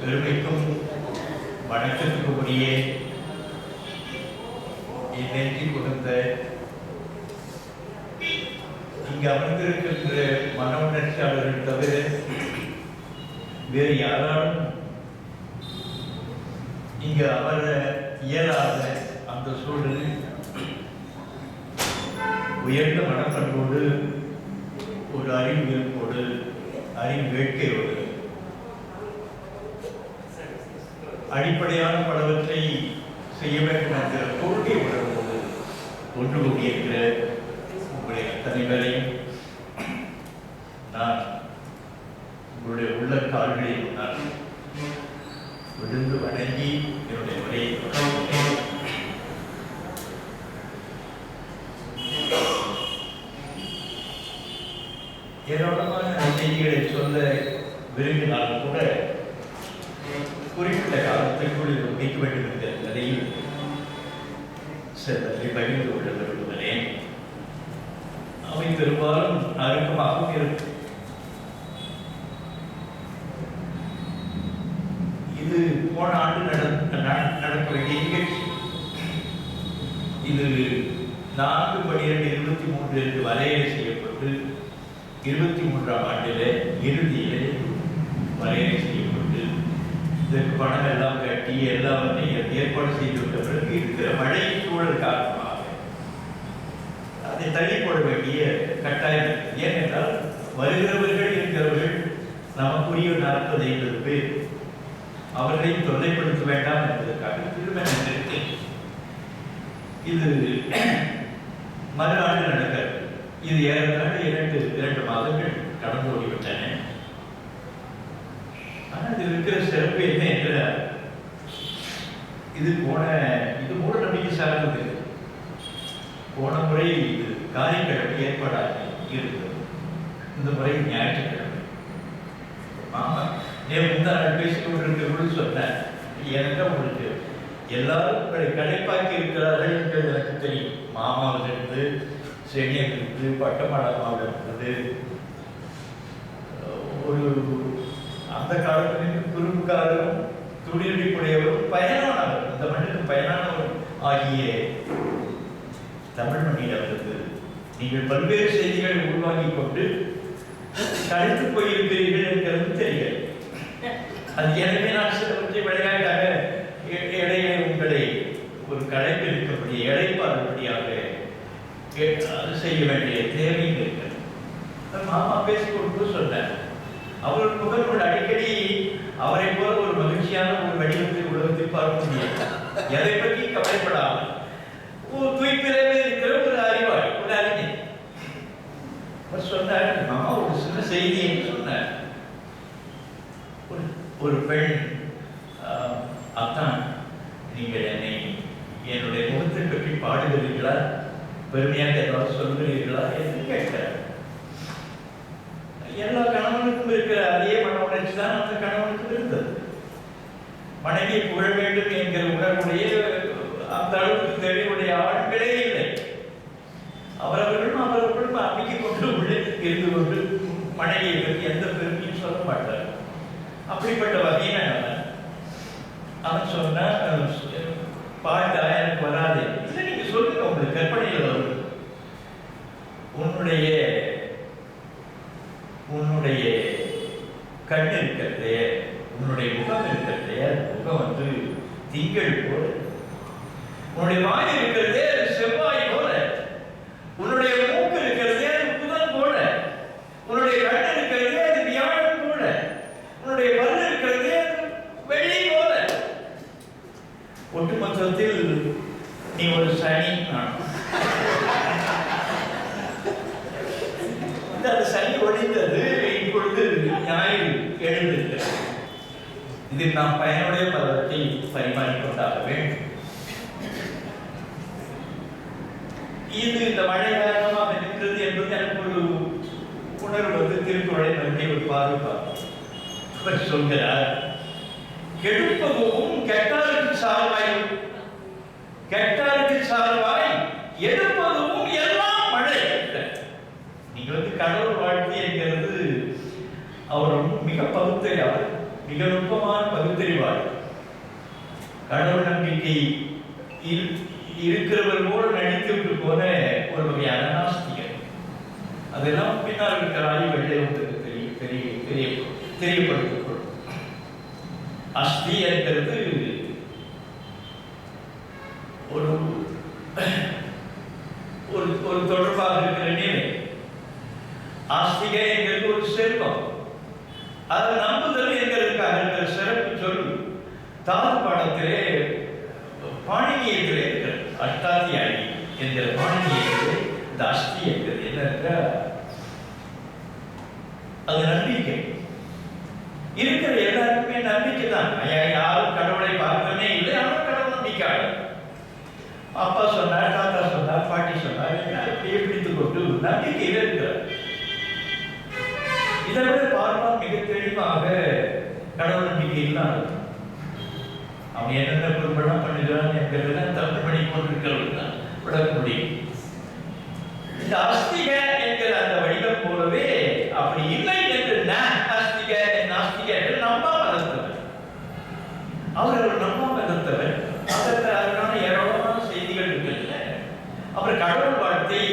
பெருமைக்கும் வணக்கத்துக்கும் உரிய நெற்றி கொடுத்த இங்கு அமர்ந்திருக்கின்ற மன உணர்ச்சியாளர்கள் தவிர வேறு யாராலும் இங்கு அமர இயலாத அந்த சூழலில் உயர்ந்த மனப்பண்போடு ஒரு அறிவியல்போடு அறிவு வேட்கையோடு அடிப்படையான பலவற்றை செய்ய வேண்டும் என்கிற கொள்கை உணர்வோடு ஒன்று கூடியிருக்கிற உங்களுடைய அத்தனை பேரையும் நான் உங்களுடைய உள்ள கால்களில் நான் விழுந்து வணங்கி என்னுடைய உரையை தொடர்கிறேன். ஏராளமான செய்திகளை சொல்ல விரும்பினாலும் கூட குறிப்பிட்ட காலத்திற்குள் இது முடிக்க வேண்டும் என்ற நிலையில் சிலவற்றை பகிர்ந்து கொள்ள விரும்புகிறேன். அவை பெரும்பாலும் அருக்கமாகவும் இருக்கும். இது போன ஆண்டு நடக்க வேண்டிய நிகழ்ச்சி. இது 4/12/23 என்று வரையறை செய்யப்பட்டு 23ஆம் ஆண்டில் இறுதியிலே வரையறை செய்யப்பட்டு இதற்கு பணம் எல்லாம் கட்டி எல்லாவற்றையும் ஏற்பாடு செய்துவிட்ட பிறகு இருக்கிற மழை சூழல் காரணமாக அதை தள்ளி போட வேண்டிய கட்டாயம். ஏனென்றால் வருகிறவர்கள் இருக்கிறவர்கள் நமக்குரிய 40-50 பேர் அவர்களையும் தொல்லைப்படுத்த வேண்டாம் என்பதற்காக திரும்ப நினைத்தேன். இது மறு ஆண்டு நடக்கிறது. இது ஏறத்தாழ 2 மாதங்கள் கடந்து ஓடிவிட்டன. ஆனால் இதில் இருக்கிற சிறப்பு என்ன என்றால் இது மூட நம்பிக்கை சார்ந்தது. போன முறை இது காரியக்கிழமை ஏற்பாடாக இருந்தது. இந்த முறை ஞாயிற்றுக்கிழமை. ஆமா, முந்தா நாள் பேசிக்கொண்டிருக்கிறவர்கள் சொன்னேன், ஏனென்றால் உங்களுக்கு எல்லாரும் உங்களை கடைப்பாக்கி இருக்கிறார்கள் என்று எனக்கு தெரியும். மாமாவிலிருந்து செடியிலிருந்து பட்டமடமாக இருந்தது. ஒரு அந்த காலத்தில் குறும்புக்காரரும் துணியடிப்புடையவரும் பயனானவர், இந்த மண்ணுக்கு பயனானவர் ஆகிய தமிழ் மண்ணிடமிருந்து நீங்கள் பல்வேறு செய்திகளை உருவாக்கி கொண்டு கழித்து போயிருக்கிறீர்கள் என்கிறது தெரிகிறது. அது எனவே நான் சிலவற்றை விளையாட்டாக இடையே உங்களை ஒரு களைப்பு இருக்கக்கூடிய இடைப்பாடுபடியாக அது செய்ய வேண்டிய தேவை இருக்கிறது. மாமா பேசிக்கொண்டு சொன்னார், அவர் முகர்வோடு அடிக்கடி அவரை போல ஒரு மகிழ்ச்சியான ஒரு வடிவத்தை உலகத்தில் பார்க்க முடியாது. எதை பற்றி கவலைப்படாமல் ஒரு தூய்ப்பிலே இருக்கிற ஒரு அறிவாளி, ஒரு அறிஞர். அவர் சொன்னார், மாமா ஒரு சின்ன செய்தி என்று சொன்னார். ஒரு பெண், அத்தான் நீங்கள் என்னுடைய முகத்தை பற்றி பாடுகிறீர்களா, பெருமையாக ஏதாவது சொல்கிறீர்களா என்று கேட்டார். எல்லா கணவனுக்கும் இருக்கிற அதே மன உணர்ச்சி தான் அந்த கணவனுக்கும் இருந்தது. மனைவியை புகழ வேண்டும் என்கிற உணர்வுடைய அந்த அளவுக்கு தெளிவுடைய ஆட்களே இல்லை. அவரவர்களும் அமைக்கிக் கொண்டு உள்ளே இருந்து கொண்டு மனைவியை பற்றி எந்த பெருமையும் சொல்ல மாட்டார். அப்படிப்பட்ட வகையில் அவன் சொன்ன பாட்டா எனக்கு வராது. இல்லை, நீங்க சொல்லுங்க, உங்களுக்கு கற்பனையில் வரும். உன்னுடைய கண் இருக்கிறதே, உன்னுடைய முகம் இருக்கிறதே, முகம் வந்து திங்கள் போல, உன்னுடைய வாய் இருக்கிறதே செவ்வாய் போல, உன்னுடைய மூக்கு இருக்கிறதே புதன் போல, உன்னுடைய கண் இருக்கிறதே அது வியாழன் போல, உன்னுடைய பல் இருக்கிறதே வெள்ளி போல. ஒட்டுமொத்தத்தில் நீ ஒரு சனி. அந்த சனி ஒழிந்தது, இப்பொழுது ஞாயிறு எழுந்திருக்கிறது. இதில் நாம் பயனுடைய பலவற்றை பரிமாறிக்கொண்டாக வேண்டும். இது இந்த மழை காரணமாக நின்றது என்பது எனக்கு ஒரு உணர்வு வந்து திருக்குறளை மறுபடியும் ஒரு பார்வை சொல்கிறார். கெடுப்பதும் கெட்டாருக்கு சார்வாய், கெட்டாருக்கு சார்வாய் எடுப்பதும் எல்லாம் மழை. நீங்க வந்து கடவுள் வாழ்க்கை என்கிறது அவர் மிக பகுத்தையாளர். மிக நுட்பமான பகுத்தறிவாளர். கடவுள் நம்பிக்கை இருக்கிறவர் போல நடித்துவிட்டு போன ஒரு வகையான நாஸ்திகர். அதெல்லாம் பின்னால் இருக்கிற ஆய்வுகளை உங்களுக்கு தெரியப்படுத்தப்படும். அஸ்தி என்கிறது ஒரு ஒரு தொடர்பாக இருக்கிற நிலை. ஆஸ்திகை என்கிறது ஒரு செல்வம். அது நம்புதல் என்கிறதுக்காக இருக்கிற சிறப்பு சொல் தாது பாடத்திலே பாணினியத்திலே இருக்கிறது. அஷ்டாத்தியாயி என்கிற பாணினியத்திலே இந்த அஸ்தி என்கிறது என்னென்ற அது நம்பிக்கை. இருக்கிற எல்லாருக்குமே நம்பிக்கை தான். யாரும் கடவுளை பார்த்தமே இல்லை, ஆனால் கடவுள் நம்பிக்கையாளர். அப்பா சொன்னார், தாத்தா சொன்னார், பாட்டி சொன்னார், இப்படியே பிடித்துக் கொண்டு நம்பிக்கையில் இருக்கிறார். இதை விட பார்ப்பால் மிக தெளிவாக கடவுள் நம்பிக்கை இல்லாத அவன் என்னென்ன பொருட்கள்லாம் பண்ணுகிறான் என்கிறதெல்லாம் தப்பு பண்ணி கொண்டிருக்கிறவர்கள் தான் விளக்க முடியும். இந்த அஸ்திக என்கிற அந்த வடிவம் போலவே அப்படி இல்லை என்று நாஸ்திக என்று நம்பாமல் இருந்தவர். அவர் நம்பாமல் இருந்தவர். அதற்கு அதற்கான ஏராளமான செய்திகள் இருக்குல்ல. அவர் கடவுள் வார்த்தை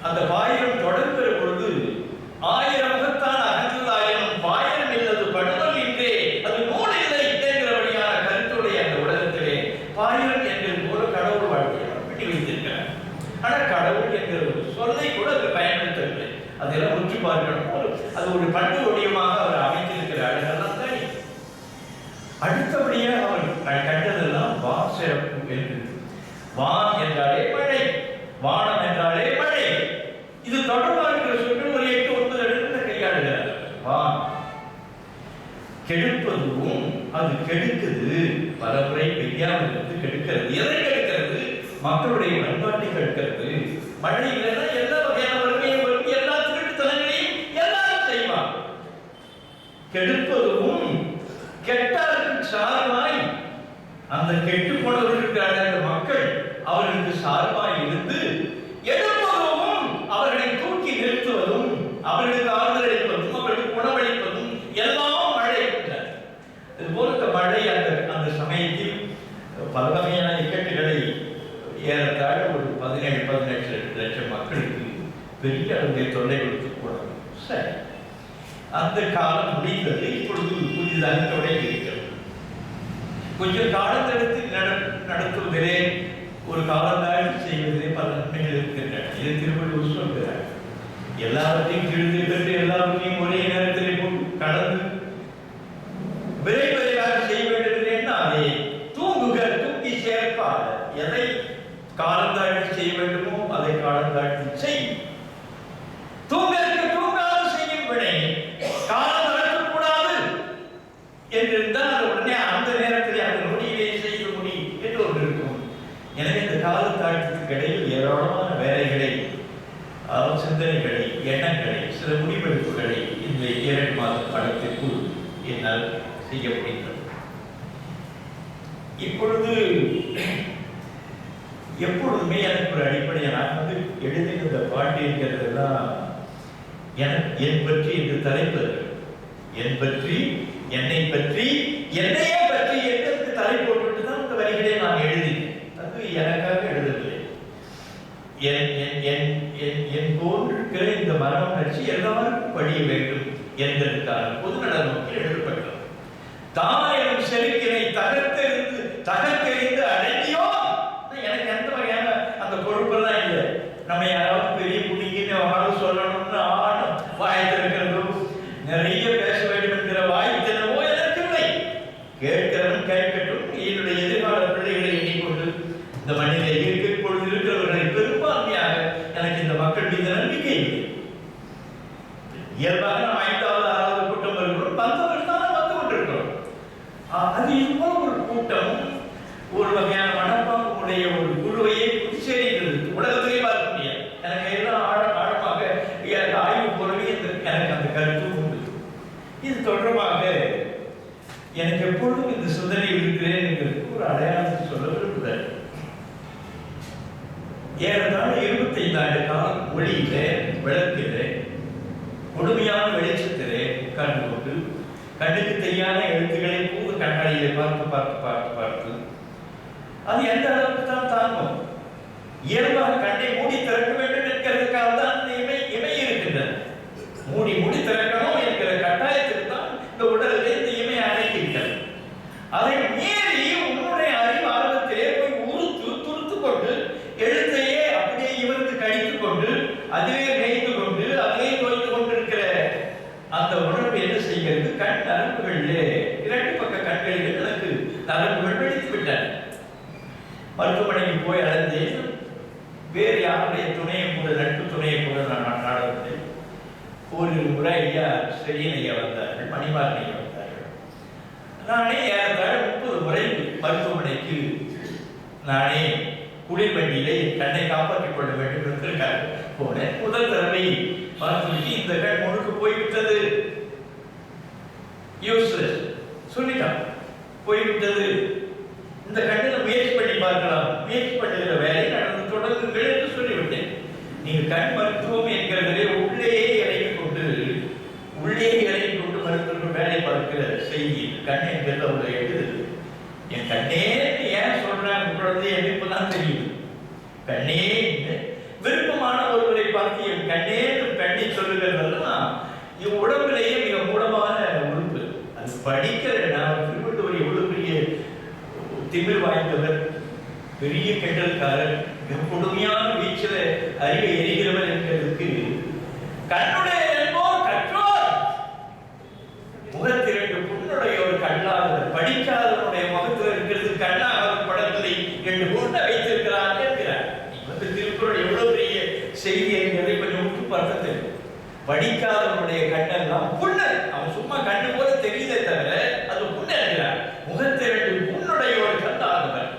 அந்த பாயிரம் தொடங்குகிற பொழுது 1000 முகத்தான் அகன்றதாயினும் பாயிரம் இல்லது படுதல் இன்றே அது நூல் இல்லை என்கிறபடியான கருத்துடைய அந்த உலகத்திலே பாயிரம் என்கிறது போல கடவுள் வாழ்க்கையை பண்ணி வைத்திருக்கிறார். ஆனால் கடவுள் என்கிற ஒரு சொல்லை கூட அதை பயன்படுத்தவில்லை. அதெல்லாம் உற்று பார்க்கணும். அது ஒரு பண்பு வடிவமாக அவர் அமைத்திருக்கிறார். அதெல்லாம் தான் அடுத்தபடியாக அவர் கண்டதெல்லாம் வான் சிறப்பு என்று. வான் என்றாலே மழை, வானம் என்றாலே மழை. இது தொடர்பாக இருக்கிற சொற்கள் ஒரு 8-9 இடத்துல கையாளுகிறார். வான் கெடுப்பதும் அது கெடுக்குது, பலமுறை பெய்யாமல் இருந்து கெடுக்கிறது. எதை கெடுக்கிறது? மக்களுடைய பண்பாட்டை கெடுக்கிறது. மழை இல்லைன்னா எல்லா வகையான வறுமையும் வரும், எல்லா திருட்டுத்தனங்களையும் எல்லாரும் செய்வாங்க. கெடுப்பதும் கெட்டாருக்கு சார்பாய் அந்த கெட்டு போனவர்களுக்கான அந்த மக்கள் அவர்களுக்கு சார்பாய் இருந்து எடுப்பதும் அவர்களை தூக்கி நிறுத்துவதும் அவர்களுக்கு ஆறுதல் அளிப்பதும் அவர்களுக்கு உணவளிப்பதும் எல்லாம் மழை. இதுபோல மழை அந்த சமயத்தில் பல வகையான இக்கட்டுகளை ஏறத்தாழ ஒரு 17-18 லட்சம் மக்களுக்கு பெரிய அளவில் தொல்லை கொடுத்து போனது. சரி, அந்த காலம் முடிந்தது. இப்பொழுது புதிதாக தொடங்கி இருக்கிறது. கொஞ்சம் காலத்தெடுத்து நடத்துவதிலே ஒரு காலந்தாழ்ச்சி செய்வதிலே பல நன்மைகள் இருக்கின்றன. இதை திருவள்ளுவர் சொல்கிறார். எல்லாவற்றையும் கிழித்து எல்லாவற்றையும் ஒரே நேரத்திலே கடந்து விரைவாக செய்ய வேண்டும் என்று அதை தூக்கி சேர்ப்பார். எதை காலந்தாழ்ச்சி செய்ய வேண்டுமோ அதை காலந்தாழ்ச்சி செய்யும். தூங்காது செய்யும் வினை காலந்தாழ்த்தக்கூடாது என்றிருந்தால் உடனே அந்த நேரத்தில் அந்த நொடியிலே செய்த முடி என்று ஒன்று இருக்கும். எனவே இந்த காலத்தாழ்த்துக்கு இடையில் ஏராளமான வேலைகளை, சிந்தனைகளை, எண்ணங்களை, சில முடிவெடுப்புகளை இந்த 2 மாத காலத்திற்குள் என்னால் செய்ய முடிந்தது. இப்பொழுது எப்பொழுதுமே எனக்கு ஒரு அடிப்படையை நான் எழுதின இந்த பாட்டு என்கிறதெல்லாம் என் பற்றி என்று தலைப்பு, என் பற்றி, என்னை பற்றி, என்னையே பற்றி என்று தலை போட்டு தான் இந்த வரிகளை நான் எழுதினேன். அது எனக்காக எழுதவில்லை. என் போல் இருக்கிற இந்த மரபுணர்ச்சி எல்லாருக்கும் படிய வேண்டும் என்பதற்கான பொதுநல நோக்கில் எழுதப்பட்டது. தாமரையும் செருக்கினை தகர்த்தெறிந்து அடங்கியோ. எனக்கு எந்த வகையான அந்த பொறுப்பெல்லாம் இல்லை. நம்ம யாராவது பெரிய புடிங்கின்னு அவனாலும் சொல்லணும்னு ஆடும் வாய்த்திருக்கிறதும் நிறைய பேச வேண்டும் என்கிற வாய்த்தினமோ எனக்கு இல்லை. கேட்கிறவன் கேட்கட்டும். என்னுடைய எதிர்கால பிள்ளைகளை எண்ணிக்கொண்டு இந்த மண்ணிலே இப்பொழுது இருக்கிறவர்களை பெரும்பான்மையாக எனக்கு இந்த மக்கள் மீது நம்பிக்கை இல்லை. இயல்பாக நாம் 5வது 6வது கூட்டம் வருகிறோம், வந்தவர்கள் தான் வந்து கொண்டிருக்கிறோம். அது இதுபோல ஒரு கூட்டமும் ஒரு வகையான மனப்பாங்கு உடைய ஒரு குழுவையே புதுச்சேரியில் உலகத்திலே பார்க்க முடியாது. எனக்கு எல்லாம் ஆழமாக ஆய்வு போலவே எனக்கு அந்த கருத்து உண்டு. இது தொடர்பாக எனக்கு எப்பொழுதும் இந்த சிந்தனை இருக்கிறேன் என்கிறதுக்கு ஒரு அடையாளத்தை சொல்ல விரும்புகிறேன். ஏறத்தாழ 25 ஆண்டு காலம் ஒளியிலே, விளக்கிலே, முழுமையான வெளிச்சத்திலே உட்கார்ந்து கொண்டு கண்ணுக்கு தெரியாத எழுத்துக்களை கூட கண்ணாடியை பார்த்து பார்த்து பார்த்து பார்த்து அது எந்த அளவுக்கு தான் தாங்கும்? இயல்பாக கண்ணை மூடி திறக்க வேண்டும் என்கிறதுக்காக தான் இந்த இமை இருக்கின்றது. மூடி மூடி திறக்கணும் என்கிற கட்டாயத்துக்கு தான் இந்த உடலில் இந்த இமை அணைக்கின்றது. அதை மீறி உன்னுடைய அறிவு ஆர்வத்திலே போய் துருத்து கொண்டு எழுத்தையே அப்படியே இவருக்கு கழித்துக் கொண்டு அதிலே மேய்ந்து கொண்டு அதிலே தோய்ந்து கொண்டிருக்கிற அந்த உணர்வு என்ன செய்கிறது? கண் நரம்புகளிலே 2 பக்க கண்களிலே எனக்கு நரம்புகள் வெடித்து விட்டன. மருத்துவமனைக்கு போய் அடைந்தேன். வேறு யாருடைய துணையை கூட நட்பு துணையை கூட நான் நாடவில்லை. ஒரு முறை ஐயா ஸ்ரீனையா வந்தார்கள், மணிமாறன் ஐயா வந்தார்கள். நானே ஏறத்தாழ 30 முறை மருத்துவமனைக்கு நானே குளிர் வண்டியிலே கண்ணை காப்பாற்றிக் கொள்ள வேண்டும் என்பதற்காக போனேன். முதல் தடவை மருத்துவமனைக்கு இந்த கண் முழுக்க போய்விட்டது, யூஸ்லெஸ் சொல்லிட்டான், போய்விட்டது. இந்த கண்ணில் முயற்சி பண்ணி பார்க்கலாம், முயற்சி பண்ணுகிற வேலை நடந்து தொடங்குங்கள் என்று சொல்லிவிட்டேன். நீங்கள் கண் மருத்துவம் என்கிறதிலே உள்ளேயே இறங்கி கொண்டு மருத்துவர்கள் வேலை பார்க்கிற செய்தி கண் என்கிறது அவங்களை எழுதுது. என் கண்ணே ஏன் சொல்றாங்க குழந்தை எனக்கு தான் தெரியுது. கண்ணே விருப்பமான ஒருவரை பார்த்து என் கண்ணே கண்ணை சொல்லுகிறதெல்லாம் என் உடம்பிலேயே மிக மூலமான உறுப்பு. அது படிக்கிற நான் திருவள்ளுவர் எவ்வளவு பெரிய திமிர் வாய்ந்தவர், பெரிய கெட்டல்காரர், மிக கொடுமையான வீச்சில் அறிவை எரிகிறவர் என்கிறதுக்கு கண்ணுடைய கற்றோர் முகத்திரண்டு புண்ணுடையோர் கண்ணாதவர், படிக்காதவனுடைய முகத்தில் இருக்கிறது கண்ணாக படங்களை 2 பொண்ணை வைத்திருக்கிறார் என்கிறார். திருக்குறள் எவ்வளவு பெரிய செய்தி என்பதை கொஞ்சம் உற்று பார்த்தது. படிக்காதவனுடைய கண்ணெல்லாம் புண்ணு, அவன் சும்மா கண்ணு போல தெரியுதே தவிர அது புண்ணு என்கிறார். முகத்திரண்டு புண்ணுடையோர் கண்ணாதவர்.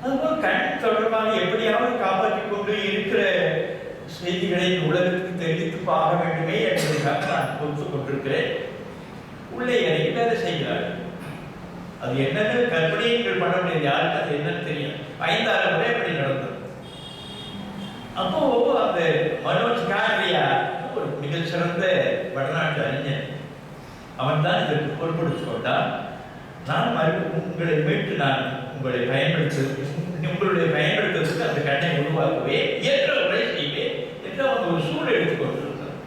அதுபோல் கண் தொடர்பாக எப்படியாவது காப்பாற்றிக் கொண்டு இருக்கிற செய்திகளை உலகத்துக்கு தெரிவித்து பார்க்க வேண்டுமே என்பதற்காக நான் பொறுத்து கொண்டிருக்கிறேன். உள்ளே இறங்கி வேலை செய்கிறார்கள். அது என்னன்னு கற்பனைகள் பண்ண முடியாது, யாருக்கு அது என்னன்னு தெரியும். 5-6 முறை அப்படி நடந்தது. அப்போ அந்த மனோஜ் காரியா ஒரு மிகச்சிறந்த வடநாட்டு அறிஞர், அவன் தான் இதற்கு பொறுப்படுத்திக் கொண்டான். நான் உங்களை மீட்டு நான் உங்களுடைய பயன்படுத்துவதற்கு அந்த கண்ணை உருவாக்குவேன், இயன்ற உரை செய்வேன் என்று அவன் ஒரு சூழல் எடுத்துக்கொண்டிருந்தான்.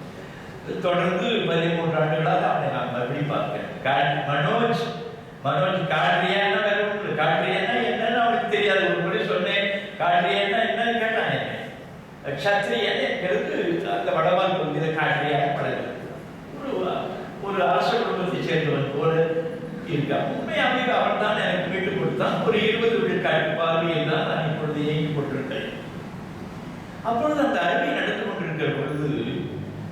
தொடர்ந்து 13 ஆண்டுகளாக அவனை நான் மறுபடியும் பார்க்கிறேன். மனோஜ் காட்ரியான்னா வேற ஒன்று, காட்ரியான்னா என்னன்னு அவனுக்கு தெரியாது. ஒரு முறை சொன்னேன், காட்ரியான்னா என்னன்னு கேட்டான். என்ன க்ஷத்ரியன் என்கிறது அந்த வடவால் பகுதியில காட்ரியாக பழகிறது. ஒரு அரச குடும்பத்தை சேர்ந்தவன் போல இருக்கான். உண்மையாகவே அவன் தான் எனக்கு மீட்டு கொடுத்தான். ஒரு 20 விழுக்காட்டு பார்வையில் தான் நான் இப்பொழுது இயங்கி கொண்டிருக்கிறேன். அப்பொழுது அந்த அறிவை நடந்து கொண்டிருக்கிற பொழுது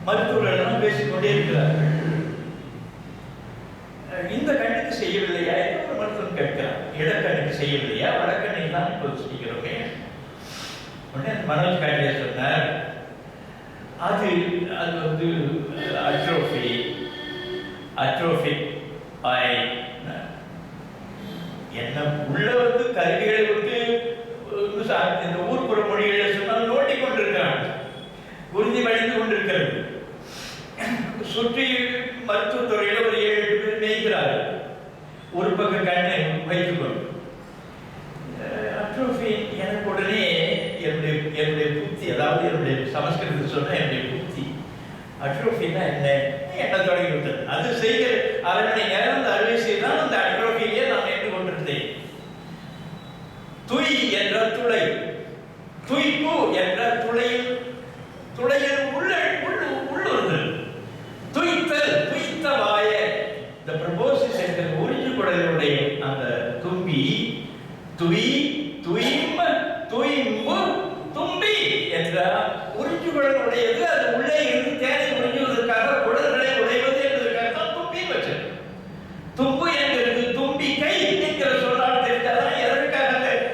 மருத்துவர்கள் எல்லாம் பேசிக்கொண்டே இருக்கிறார்கள். இந்த கண்ணுக்கு செய்யவில்லையா என்று ஒரு மருத்துவம் கேட்கிறான். இடக்கண்ணுக்கு செய்யவில்லையா, வடக்கண்ணை தான் இப்போது செய்கிறோமே. உடனே மனோஜ் காட்டியா சொன்னார், அது வந்து அட்ரோஃபிக் ஐ. என்ன உள்ள வந்து கருவிகளை விட்டு இந்த ஊர்ப்புற மொழிகளை சொன்னால் நோண்டி கொண்டிருக்கிறான், உறுதி வழிந்து கொண்டிருக்கிறது. சுற்றி மருத்துவத்துறையில் ஒரு 7-8 பேர் மேய்கிறார்கள், ஒரு பக்கம் கண்ணை வைத்துக் கொண்டு. அட்ரோஃபி எனக்கு உடனே என்னுடைய புத்தி, அதாவது என்னுடைய சமஸ்கிருதத்தில் சொன்ன என்னுடைய புத்தி, அட்ரோஃபின்னா என்ன தொடங்கி விட்டது. அது செய்கிற 1/2 மணி நேரம் அந்த அறுவை செய்தால் அந்த அட்ரோஃபியிலே நான் நின்று கொண்டிருந்தேன். துய் என்ற துளை, துய்ப்பு என்ற துளையில் உள்ளுறுதல், துய்த்த வாய, இந்த ப்ரபோசிஸ் என்ற உறிஞ்சு குடலுடைய அந்த தும்பி, துய்ம்பு தும்பி என்ற உறிஞ்சு குடல் உடையது. அது உள்ளே இருந்து தேனை உறிஞ்சுவதற்காக குடல்களை உடைவது என்பதற்காக தான் தும்பி வச்சது. தும்பு என்கிறது தும்பி கை என்கிற சொல்லால் தெரிந்தாதான் எதற்காக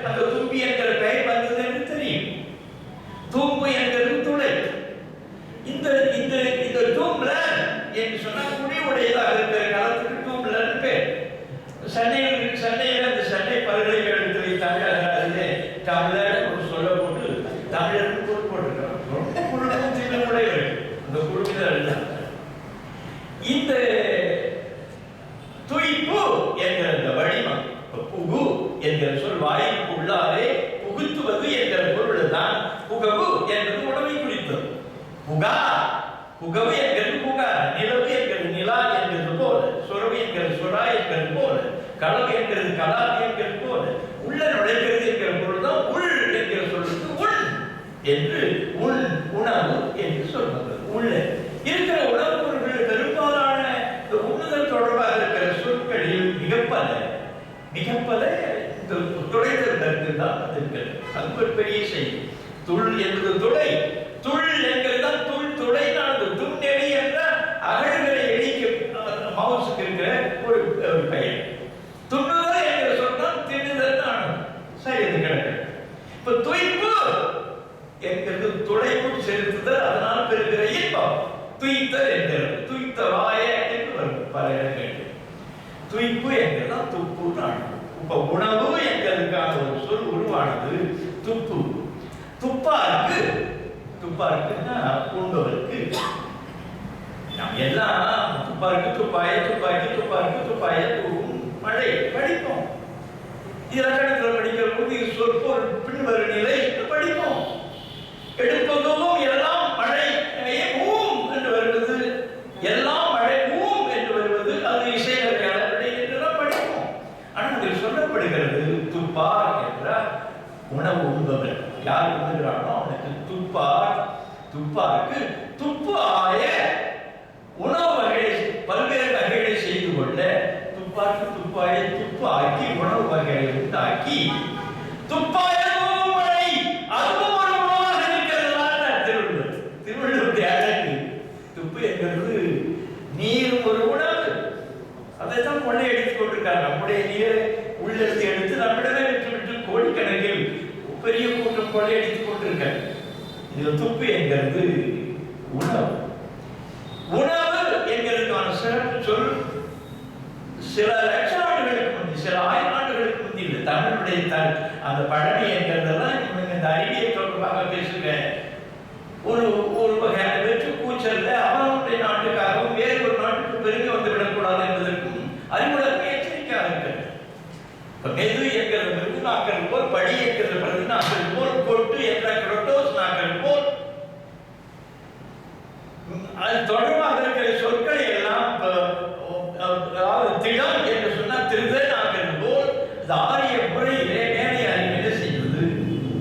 அந்த தும்பி என்கிற பெயர் வந்தது என்று தெரியும். தும்பு என்கிறது துளை. இந்த டூம்லர் என்று சொன்னால் குழி உடையதாக இருக்கிற காலத்துக்கு டூம்லர் பேர். சென்னையில் அந்த சென்னை பல்கலைக்கழகத்தில் வைத்தாங்க. அதிலே தமிழர் ஒரு சொல்ல போட்டு தமிழருக்கு போட்டிருக்கிறோம். ரொம்ப குழுவும் உடையவர்கள் அந்த குழுவினர். இந்த சுறா என்கிறது போல, களம் என்கிறது கலாம் என்கிறது போல, உள்ள நுழைக்கிறது என்கிற பொருள்தான் உள் என்கிற சொல்லுக்கு உள் என்று உள் உணவு என்று சொல்வது. உள்ள இருக்கிற உணவுப் பொருட்கள் பெரும்பாலான உண்ணுதல் தொடர்பாக இருக்கிற சொற்களில் மிகப்பல இந்த துடைத்தற்கு தான் இருக்கிறது. அது ஒரு பெரிய செய்தி. துள் என்பது துளை, துள் என்கிறது தான் துள் துளை. நான் துண் நெறி என்ற அகழ்களை எளிக்க மவுசுக்கு இருக்கிற ஒரு பெயர். துண்ணுதல் என்கிற சொன்னால் தின்னுதல் ஆனது. சரி, அது கிடக்கு. இப்ப துய்ப்பு என்கிறது துளைக்குள் செலுத்துதல், அதனால் பெறுகிற இன்பம் துய்த்தல் என்கிறது. துய்த்த வாய என்று வரும் பல இடங்கள். துய்ப்பு என்கிறதான் துப்பு ஆனது. இப்ப உணவு என்கிறதுக்கான ஒரு சொல் உருவானது துப்பு. துப்பாருக்குன்னா உண்டவருக்கு. நாம் எல்லாம் துப்பாருக்கு துப்பாய துப்பாக்கி துப்பாருக்கு துப்பாய தூவும் மழை படிப்போம். இலக்கணத்தில் படிக்கிற போது சொற்பொரு பின்வரும் நிலை படிப்போம். எடுப்பதும் எல்லாம் மழை ஊம் என்று வருவது, எல்லாம் மழை ஊம் என்று வருவது, அது இசையமையாளர்களை என்றுதான் படிப்போம். ஆனால் அதில் சொல்லப்படுகிறது துப்பார் என்றால் உணவு உண்பவன். யார் உண்ணுகிறானோ அவனுக்கு துப்பார். துப்பாருக்கு துப்பு ஆய உணவு வகையை பல்வேறு வகைகளை செய்து கொள்ள, துப்பாக்கு துப்பாய துப்பு ஆக்கி உணவு வகைகளை உண்டாக்கி துப்பாய மழை அதுவும் ஒரு உணவாக இருக்கிறதுதான் திருவள்ளுவர். திருவள்ளுவருடைய அழகு. துப்பு என்கிறது நீர் ஒரு உணவு. அதை தான் கொள்ளை எடுத்துக் கொண்டிருக்காங்க. நம்முடைய நீரை உள்ளெடுத்து எடுத்து நம்மிடமே விட்டு கோடிக்கணக்கில் பெரிய கூட்டம் கொள்ளையடித்துக் கொண்டிருக்க. இதுல துப்பு என்கிறது உணவு. உணவு என்கிறதுக்கான சிறப்பு சொல் சில லட்சம் ஆண்டுகளுக்கு முந்தி, சில ஆயிரம் ஆண்டுகளுக்கு முந்தி இல்லை. தமிழுடைய அந்த பழமை என்கிறதெல்லாம் இந்த அறிவியல் தொடர்பாக பேசுகிற ஒரு வகையான வெற்று கூச்சல்ல அவனுடைய நாட்டுக்காகவும் வேறு ஒரு நாட்டுக்கு பெருகி வந்து விடக்கூடாது என்பதற்கும் அறிவுலகம் எச்சரிக்கையாக இருக்கிறது. மெது என்கிறது மிருகு நாக்கள் போல், படி என்கிறது பிரதி நாக்கள் போல், கொட்டு என்ற குரோட்டோஸ் நாக்கள் போல், அது தொடர்பாக இருக்கிற சொற்களை எல்லாம் திடம் என்று சொன்னால் திருத நாக்கள் போல் இந்த ஆரிய மொழியிலே மேலே அறிவியலை செய்வது.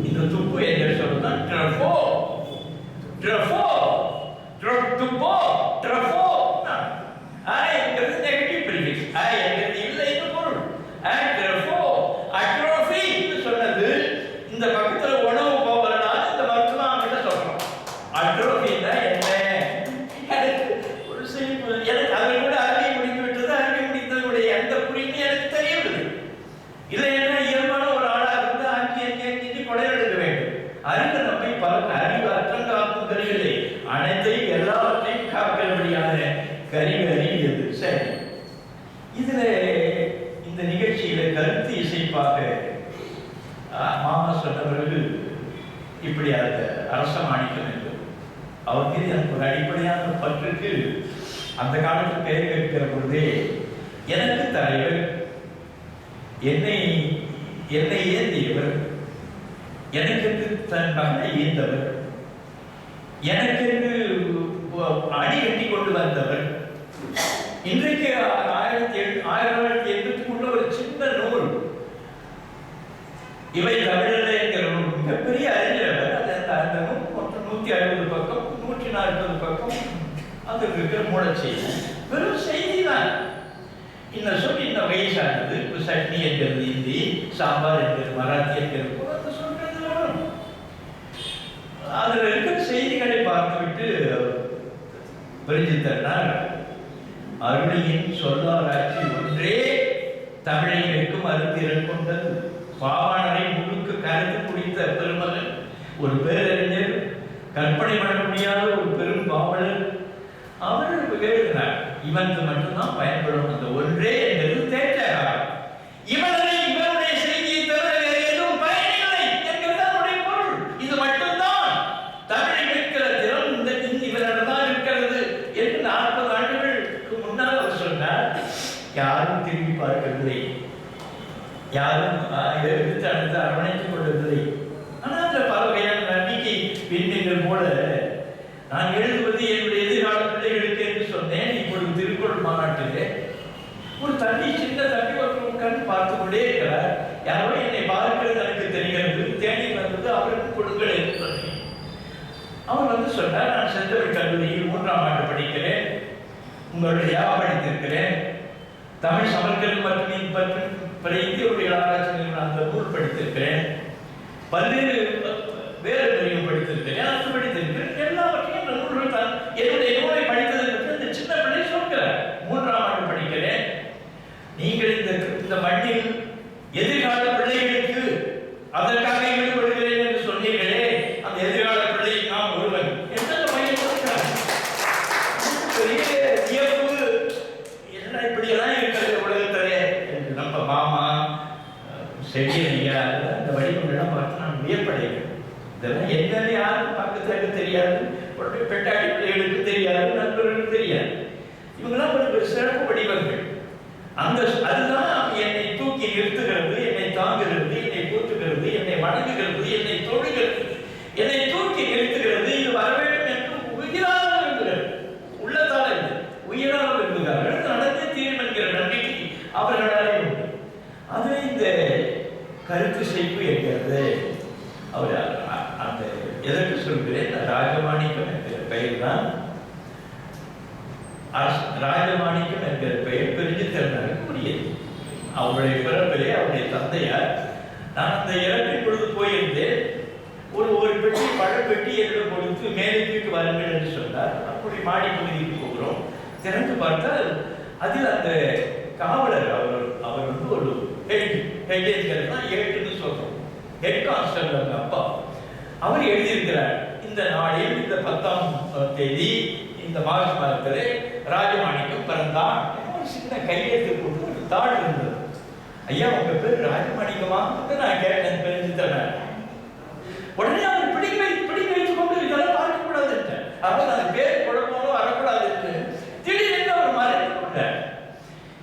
இந்த துப்பு என்ற சொல்லுதான் ட்ரஃபோ. ட்ரஃபோ துப்போ ட்ரஃபோ. என்கிறது நெகட்டிவ் ப்ரிஃபிக்ஸ். என்கிறது இல்லை என்று பொருள். அட்ரோஃபி சொன்னது இந்த பக்கத்துல உணவு போகிறனால இந்த மருத்துவம் கிட்ட சொல்றோம். அட்ரோஃபின்னா என்ன? ஒரு சிரிப்பு. எனக்கு அதில் கூட அறிவை முடிந்து விட்டது. அறிவை முடித்ததுடைய எந்த புரிந்து எனக்கு தெரியவில்லை. இல்லை என்ன இயல்பான ஒரு ஆளாக இருந்து அஞ்சு கொடையெடுக்க வேண்டும். அறிவு நம்மை பல அறிவு அற்றம் காக்கும் கருவிகளை அனைத்தையும் எல்லாவற்றையும் காக்கிறபடியான கருவி அறிவியது. சரி, இதுல இந்த நிகழ்ச்சியில கருத்து இசைப்பாக மாமா சொன்னவர்கள் இப்படி அந்த அரசமாணிக்கம் என்று அவர் மீது எனக்கு ஒரு அடிப்படையான பற்றுக்கு அந்த காலத்தில் பெயர் கேட்கிற பொழுதே எனக்கு தலைவர், என்னை ஏந்தியவர், எனக்கு தன் மகனை ஈந்தவர், எனக்கு அடி கட்டி கொண்டு வந்தவர். இன்றைக்கு 1980க்குள்ள ஒரு சின்ன நூல் இவை தமிழில் என்கிற நூல் மிகப்பெரிய அறிஞர். அந்த நூல் மொத்தம் 160 பக்கம் 140 பக்கம். அது இருக்கிற மூலச்செய்தி வெறும் செய்தி தான். இன்னும் சொல்லி இன்னும் வயசானது. இப்போ சட்னி என்கிறது ஹிந்தி, சாம்பார் என்கிறது மராத்தி என்கிறது போல அந்த சொல்றது வரும். அதில் இருக்கிற செய்திகளை பார்த்துவிட்டு பிரிஞ்சித்தனால் அருளியின் சொல்லாராய்ச்சி ஒன்றே தமிழை வைக்கும் அருத்திரன் கொண்டது. பாவாணரை முழுக்க கருத்து குடித்த பெருமகன், ஒரு பேரறிஞர், கற்பனை பண்ண முடியாத ஒரு பெரும் பாவலர். அவர் எழுதினார், இவனுக்கு மட்டும்தான் பயன்படும் அந்த ஒன்றே என்பது தேற்றார். இவனுடைய செய்தியை தவிர எதுவும் பயனில்லை என்கிறது அவருடைய பொருள். இது மட்டும்தான் தமிழை வைக்கிற திறம் இவனிடம்தான் இருக்கிறது என்று 40 ஆண்டுகளுக்கு முன்னால் அவர் சொன்னார். யாரும் திரும்பி பார்க்கவில்லை, யாரும் எடுத்து அடுத்து அரவணைத்துக் கொள்ளவில்லை. ஆனால் அதில் பல வகையான நம்பிக்கை பின்னங்கள் போல நான் எழுதுவது என்னுடைய எதிர்கால பிள்ளைகளுக்கு என்று சொன்னேன். இப்பொழுது திருக்குறள் மாநாட்டிலே ஒரு தண்ணி சின்ன தண்ணி ஒரு உட்கார்ந்து பார்த்து கொண்டே இருக்கிறார். யாரோ என்னை பார்க்கிறது எனக்கு தெரிகிறது, தேடி வந்தது அவருக்கு கொடுங்கள் என்று சொன்னேன். அவர் வந்து சொன்னார், நான் செந்தமிழ் கல்லூரியில் 3ஆம் ஆண்டு படிக்கிறேன், உங்களுடைய படித்திருக்கிறேன், தமிழ் சமஸ்கிருதம் மற்றும் பிற இந்திய ஆராய்ச்சி அந்த நூல் படித்திருக்கிறேன், பல்வேறு வேறு மொழியும் படித்திருக்கிறேன், அது படித்திருக்கிறேன், எல்லாவற்றையும் இந்த நூல்கள் தான். என்னுடைய நூலை படித்தது பற்றி இந்த சின்ன பிள்ளை சொல்கிறார். 3ஆம் ஆண்டு படிக்கிறேன். நீங்கள் இந்த மண்ணில் எதிர்கால பிள்ளைகளுக்கு அதற்காக ஈடுபடுகிறேன் என்று சொன்னீர்களே, அந்த எதிர்கால பிள்ளை நான் ஒருவன் என்று அந்த பையன் சொல்கிறார். பெரிய வியப்பு, என்ன இப்படியெல்லாம் இருக்கிறது உலகத்திலே என்று நம்ம மாமா செடியா அந்த வடிவங்கள்லாம் பார்த்து நான் வியப்படைகிறேன். இதெல்லாம் என்னன்னு யாருக்கும் பக்கத்துல தெரியாது, பெட்டாடி பிள்ளைகளுக்கு தெரியாது, நண்பர்களுக்கு தெரியாது. இவங்கெல்லாம் ஒரு சிறப்பு வடிவங்கள். அந்த அதுதான் என்னை தூக்கி நிறுத்துகிறது, என்னை தாங்குகிறது, என்னை போற்றுகிறது, என்னை வணங்குகிறது, என்னை தொழுகிறது, என்னை தூக்கி நிறுத்துகிறது. இது வர வேண்டும் என்று உயிராக விரும்புகிறது, உள்ளத்தால் இல்லை, உயிராக விரும்புகிறார்கள். நடந்தே தீரும் என்கிற நம்பிக்கை அவர்களாலே உண்டு. அது இந்த கருத்து செய்ப்பு என்கிறது. அவர் அந்த எதற்கு சொல்கிறேன், ராஜமாணிக்கம் என்கிற பெயர் தான். ராஜமாணிக்கம் என்கிற பெயர் பெரிய திறனாக உரியது. அவருடைய பிறப்பிலே அவருடைய தந்தையார். நான் அந்த இறப்பின் பொழுது போயிருந்தேன். ஒரு பெட்டி பழப்பெட்டி என்னிடம் கொடுத்து மேலுக்கு வாருங்கள் என்று சொன்னார். அப்படி மாடி பகுதிக்கு போகிறோம். திறந்து பார்த்தால் அதில் அந்த காவலர் அவர் வந்து ஒரு ஹெட்னு சொல்றோம், ஹெட் கான்ஸ்டபிள் அந்த அப்பா. அவர் எழுதியிருக்கிறார், இந்த நாளில் இந்த 10ஆம் தேதி இந்த மார்ச் மாதத்திலே ராஜமாணிக்கம் பிறந்தான். ஒரு சின்ன கையெழுத்து போட்டு ஒரு தாள் இருந்தது. ஐயா உங்க பேர் ராஜமாணிக்கமா? நான் கேட்டேன், தெரிஞ்சுத்தேன். உடனே அவர் பிடிக்க வைத்துக் கொண்டு இதெல்லாம் பார்க்கக்கூடாது, அவர் அந்த பேர் குழப்பமும் வரக்கூடாது என்று திடீரென்று அவர் மறைத்து கொண்டார்.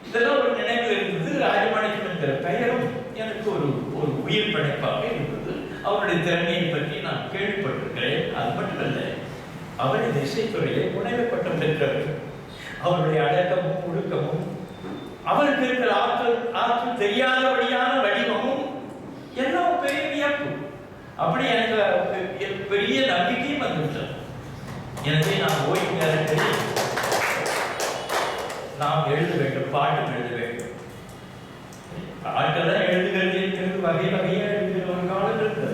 இதெல்லாம் ஒரு நினைவு இருந்தது. ராஜமாணிக்கம் என்கிற பெயரும் எனக்கு ஒரு உயிர் படைப்பாக இருந்தது. அவருடைய திறமையை பற்றி நான் கேள்விப்பட்டிருக்கிறேன். அது மட்டுமல்ல, அவர் இந்த இசைத்துறையிலே முனைவு பட்டம் பெற்றவர். அவருடைய அடக்கமும் ஒழுக்கமும், அவருக்கு இருக்கிற ஆற்றல் தெரியாதபடியான வடிவமும் எல்லாம் பெரிய வியப்பு. அப்படி எனக்கு பெரிய நம்பிக்கையும் வந்துவிட்டது. எனவே நான் ஓய்வு நேரத்தில் நாம் எழுத வேண்டும், பாட்டும் எழுத வேண்டும். ஆட்கள் எழுதுகிறது இருக்கிறது, வகை வகையா எழுதுகிற ஒரு காலம் இருந்தது.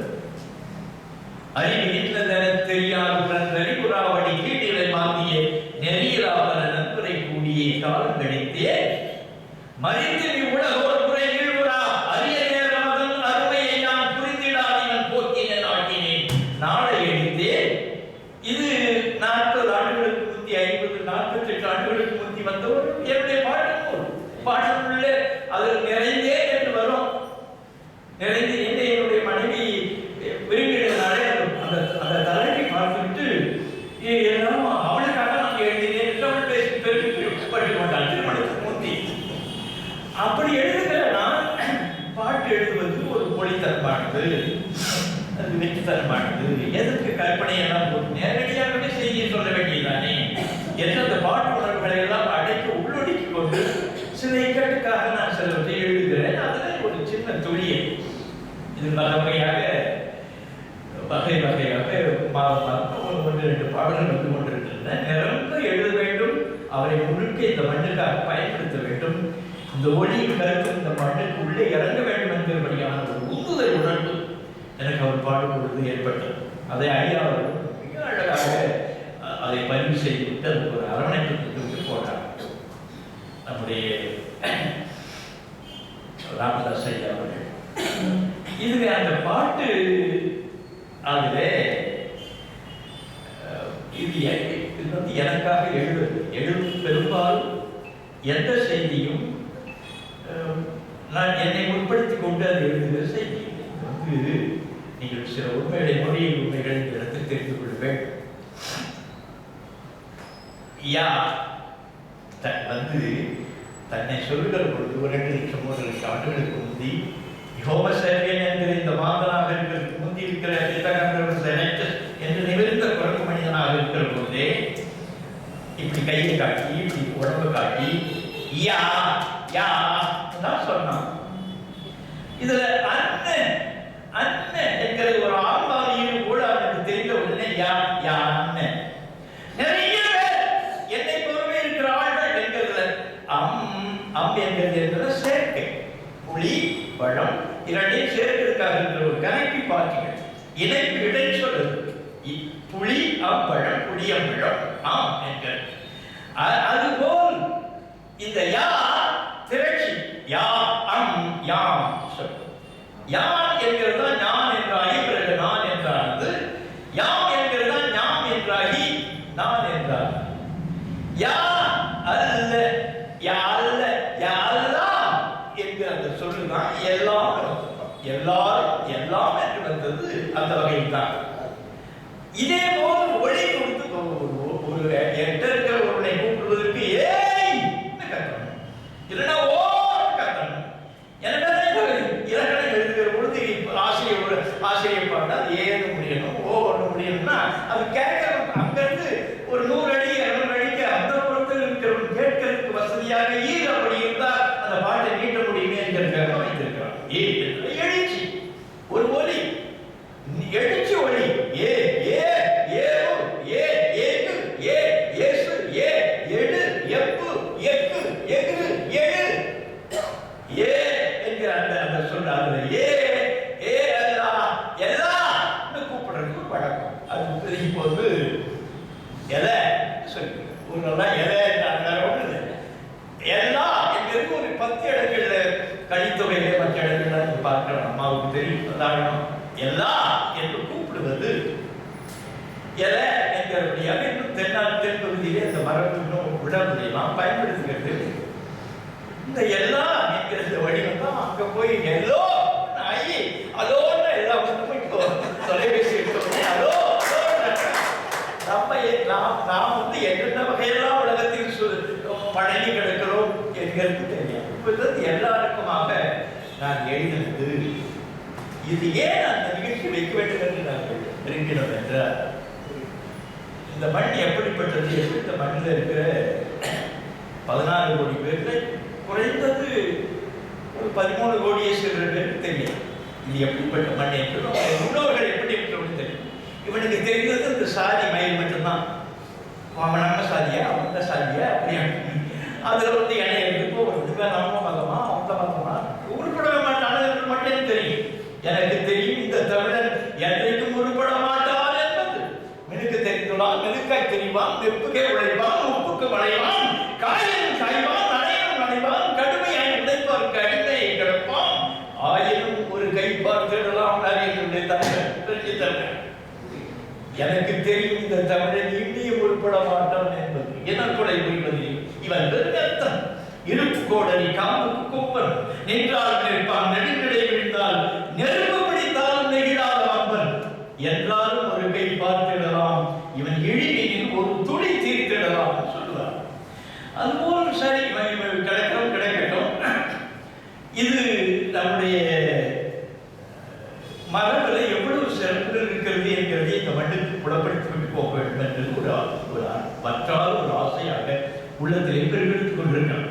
அறிவியல் தெரியாது பிறந்தறி புறாவடி கீட்டிலை மாந்திய நெறியலாவன நண்பரை கூடிய காலம் கழித்தே மறித்து நீ உலகோர் குறை நீழ்வுறா அரிய நேரமதன் அருமையை நான் புரிந்திடாதவன் போக்கின நாட்டினேன் நாளை எழுத்தே. இது 40 ஆண்டுகளுக்கு முந்தி, 50 48 ஆண்டுகளுக்கு முந்தி வந்த ஒரு என்னுடைய பாடலுள்ள அதில் நிறைந்தே என்று வரும். நிறைந்து என்னுடைய மனைவி விரும்பினாலே அந்த தலைமை பார்த்துவிட்டு எல்லாம் அவளுக்காக நான் எழுதினேன் என்று அவள் பேசி பெருமைப்பட்டு கொண்டாள். திருமணத்துக்கு முந்தி அப்படி எழுதுகிற நான் பாட்டு எழுதுவது ஒரு மொழித்தன்மானது, அது வெற்றித்தன்மானது. எதற்கு கற்பனையெல்லாம் போட்டு நேரடியாகவே செய்தியை சொல்ல வேண்டியதானே என்று அந்த பாட்டு உணர்வுகளை எல்லாம் அடைக்க உள்ளொடுக்கி கொண்டு சில இக்கட்டுக்காக நான் சிலவற்றை எழுதுகிறேன். அதில் ஒரு சின்ன துளியை இது வகை வகையாக ஒன்று 2 பாடல்கள் வந்து கொண்டிருக்கின்றன. நிரம்ப எழுத வேண்டும், அவரை முழுக்க இந்த மண்ணுக்காக பயன்படுத்த வேண்டும், இந்த ஒளியின் கருத்து இந்த மண்ணுக்கு உள்ளே இறங்க வேண்டும் என்கிறபடியான ஒரு உந்துதல் உணர்வு எனக்கு அவர் பாடும் பொழுது ஏற்பட்டது. அதை ஐயா அவர்கள் மிக அழகாக அதை பதிவு செய்துவிட்டு அதுக்கு ஒரு அரவணைப்பு விட்டு போட்டார். நம்முடைய ராமதாஸ் ஐயா அவர்கள் இதுவே அந்த பாட்டு அதில் இது வந்து எனக்காக எழுதும் பெரும்பாலும் எந்த செய்தியும் நான் என்னை முற்படுத்திக் கொண்டு அதை எழுதுகிற செய்தி வந்து நீங்கள் சில உண்மைகளை மொழியில் உண்மைகள் இடத்தில் தெரிந்து கொள்ள வேண்டும். வந்து தன்னை சொல்லுகிற பொழுது 2 லட்சம் 3 லட்சம் ஆண்டுகளுக்கு முந்தி ஹோமோசேபியன் என்கிற இந்த மாந்தனாக இருக்கிறதுக்கு முந்தி இருக்கிற என்று நிமிர்ந்த குரங்கு மனிதனாக இருக்கிற பொழுதே இப்படி கையை காட்டி இப்படி உடம்பு காட்டி யா யா தான் சொன்னான். இதுல அண்ணன் அண்ணன் என்கிற ஒரு ஆன்மாவியும் கூட அவனுக்கு தெரிந்த உடனே யா யா அண்ணன். நிறைய பேர் என்னை போலவே இருக்கிற ஆள்கள் என்கிறதுல அம் என்கிறது சேர்க்கை. புலி பழம் இரண்டையும் சேர்க்கிறதுக்காக இருக்கிற ஒரு கனெக்டிவ் பார்ட்டிகள், இணைப்பு இடை சொல்லுது. புலி பழம் புளியம்பழம் ஆம் என்கிறது. அதுபோல் இந்த யா திரட்சி யா யாம் சொல்லு. யான் என்கிறது நான் என்றாகி பிறகு நான் என்றானது. யாம் என்கிறது ஞாம் என்றாகி நான் என்றான். யா அல்ல யா அல்ல யா அல்லாம் என்கிற அந்த சொல்லுதான் எல்லாம் எல்லாரும் எல்லாம் என்று வந்தது அந்த வகையில் தான். இதே போல் ஒளி கொடுத்து ஒரு எட்ட இருக்கிற ஒருவனை கூப்பிடுவதற்கு ஏய் கத்தணும், இல்லைன்னா ஓ கத்தணும். எனவே இலக்கணம் எழுதுகிற பொழுது ஆசிரியர் பாட்டு அது ஏது முடியணும் ஓ ஒன்று முடியணும்னா அது கேட்கணும். அங்கிருந்து ஒரு 100 அடி 200 அடிக்கு அந்த புறத்தில் இருக்கிறவன் கேட்கறதுக்கு வசதியாக அப்படி இருந்தால் அந்த பாட்டை நீட்ட முடியுமே என்கிறதுக்காக வைத்திருக்கிறான். எழுச்சி ஒரு ஒலி, எழுச்சி ஒலி. ஏ ஏ ஏ ஏ ஏகு ஏ ஏசு ஏ எடு எப்பு எக்கு எகு எடு ஏ என்கிற அந்த சொல்ற அதுல ஏ ஏ அல்லா எல்லாம்னு கூப்பிடுறதுக்கு பழக்கம். அது இப்போது எலை சொல்லி ஒரு நல்லா எலை ஒன்று எல்லா என்கிறது ஒரு 10 இடங்கள்ல கழித்தொகையில மற்ற இடங்கள்ல பார்க்கலாம். அம்மாவுக்கு தெரியும் உதாரணம். எல்லா என்று கூப்பிடுவது எலை என்கிறபடியாக இன்னும் தென் பகுதியிலே அந்த மரபு இன்னும் விடமுறையெல்லாம் பயன்படுத்துகிறது. இந்த எல்லா என்கிற இந்த வடிவம் தான் அங்க போய் எல்லோ ஆகி அதோட எல்லாம் இப்போ தொலைபேசி எடுத்தோடனே அதோ நாம் வந்து என்னென்ன வகையெல்லாம் உலகத்தில் பழகி கிடக்கிறோம் என்கிறது தெரியும். இப்போது எல்லாருக்குமாக நான் எழுதினது இது ஏன் அந்த நிகழ்ச்சி வைக்க வேண்டும் என்று நாங்கள் இருக்கிறோம் என்றால், இந்த மண் எப்படிப்பட்டது, எப்படி இந்த மண்ணில் இருக்கிற 14 கோடி பேருக்கு குறைந்தது ஒரு 13 கோடியே சில பேருக்கு தெரியும் இது எப்படிப்பட்ட மண் என்று. முன்னோர்கள் எப்படிப்பட்டவங்க தெரியும். இவனுக்கு தெரிந்தது இந்த சாதி மயில் மட்டும்தான். அவன் நம்ம சாதியா அவங்க சாதியா அப்படியா அதில் வந்து இணைய போகிறதுக்கு நம்ம மதமா அந்த மதமா உருப்படவே மாட்டான் மட்டும் தெரியும். எனக்கு தெரியும் இந்த தமிழன் என்றைக்கும் உருப்பட மாட்டான் என்பது. மினுக்கு தெரிந்துள்ளான், மினுக்காய் தெரிவான், நெப்புக்கே உழைப்பான், உப்புக்கு வளைவான், காயின் காய்வான், நனையும் நனைவான், கடுமையாய் உழைப்பார் கடுமையை கிடப்பான், ஆயினும் ஒரு கைப்பார் தேடலாம் நிறைய தமிழன். எனக்கு தெரியும் இந்த தமிழன் இன்னியும் உருப்பட மாட்டான் என்பது. எனக்குடை புரிவது இவன் வெறுத்தன் இருப்பு கோடரி காம்புக்கு கொப்பன் நின்றால் நிற்பான் நெடுங்கடை விழுந்தால் நெருப்பு பிடித்தாலும் நெகிழாத வம்பன் என்றாலும் ஒரு கை பார்த்திடலாம் இவன் இழிவினில் ஒரு துளி தீர்த்திடலாம் சொல்லுவார். அதுபோல் சரி கிடைக்கட்டும். இது நம்முடைய மரபில் எவ்வளவு சிறப்புகள் இருக்கிறது என்கிறதை இந்த மண்ணுக்கு புலப்படுத்தி போக வேண்டும் என்று ஒரு வற்றாத ஒரு ஆசையாக உள்ளத்தில் பெருகெடுத்துக் கொண்டிருக்கிறார்.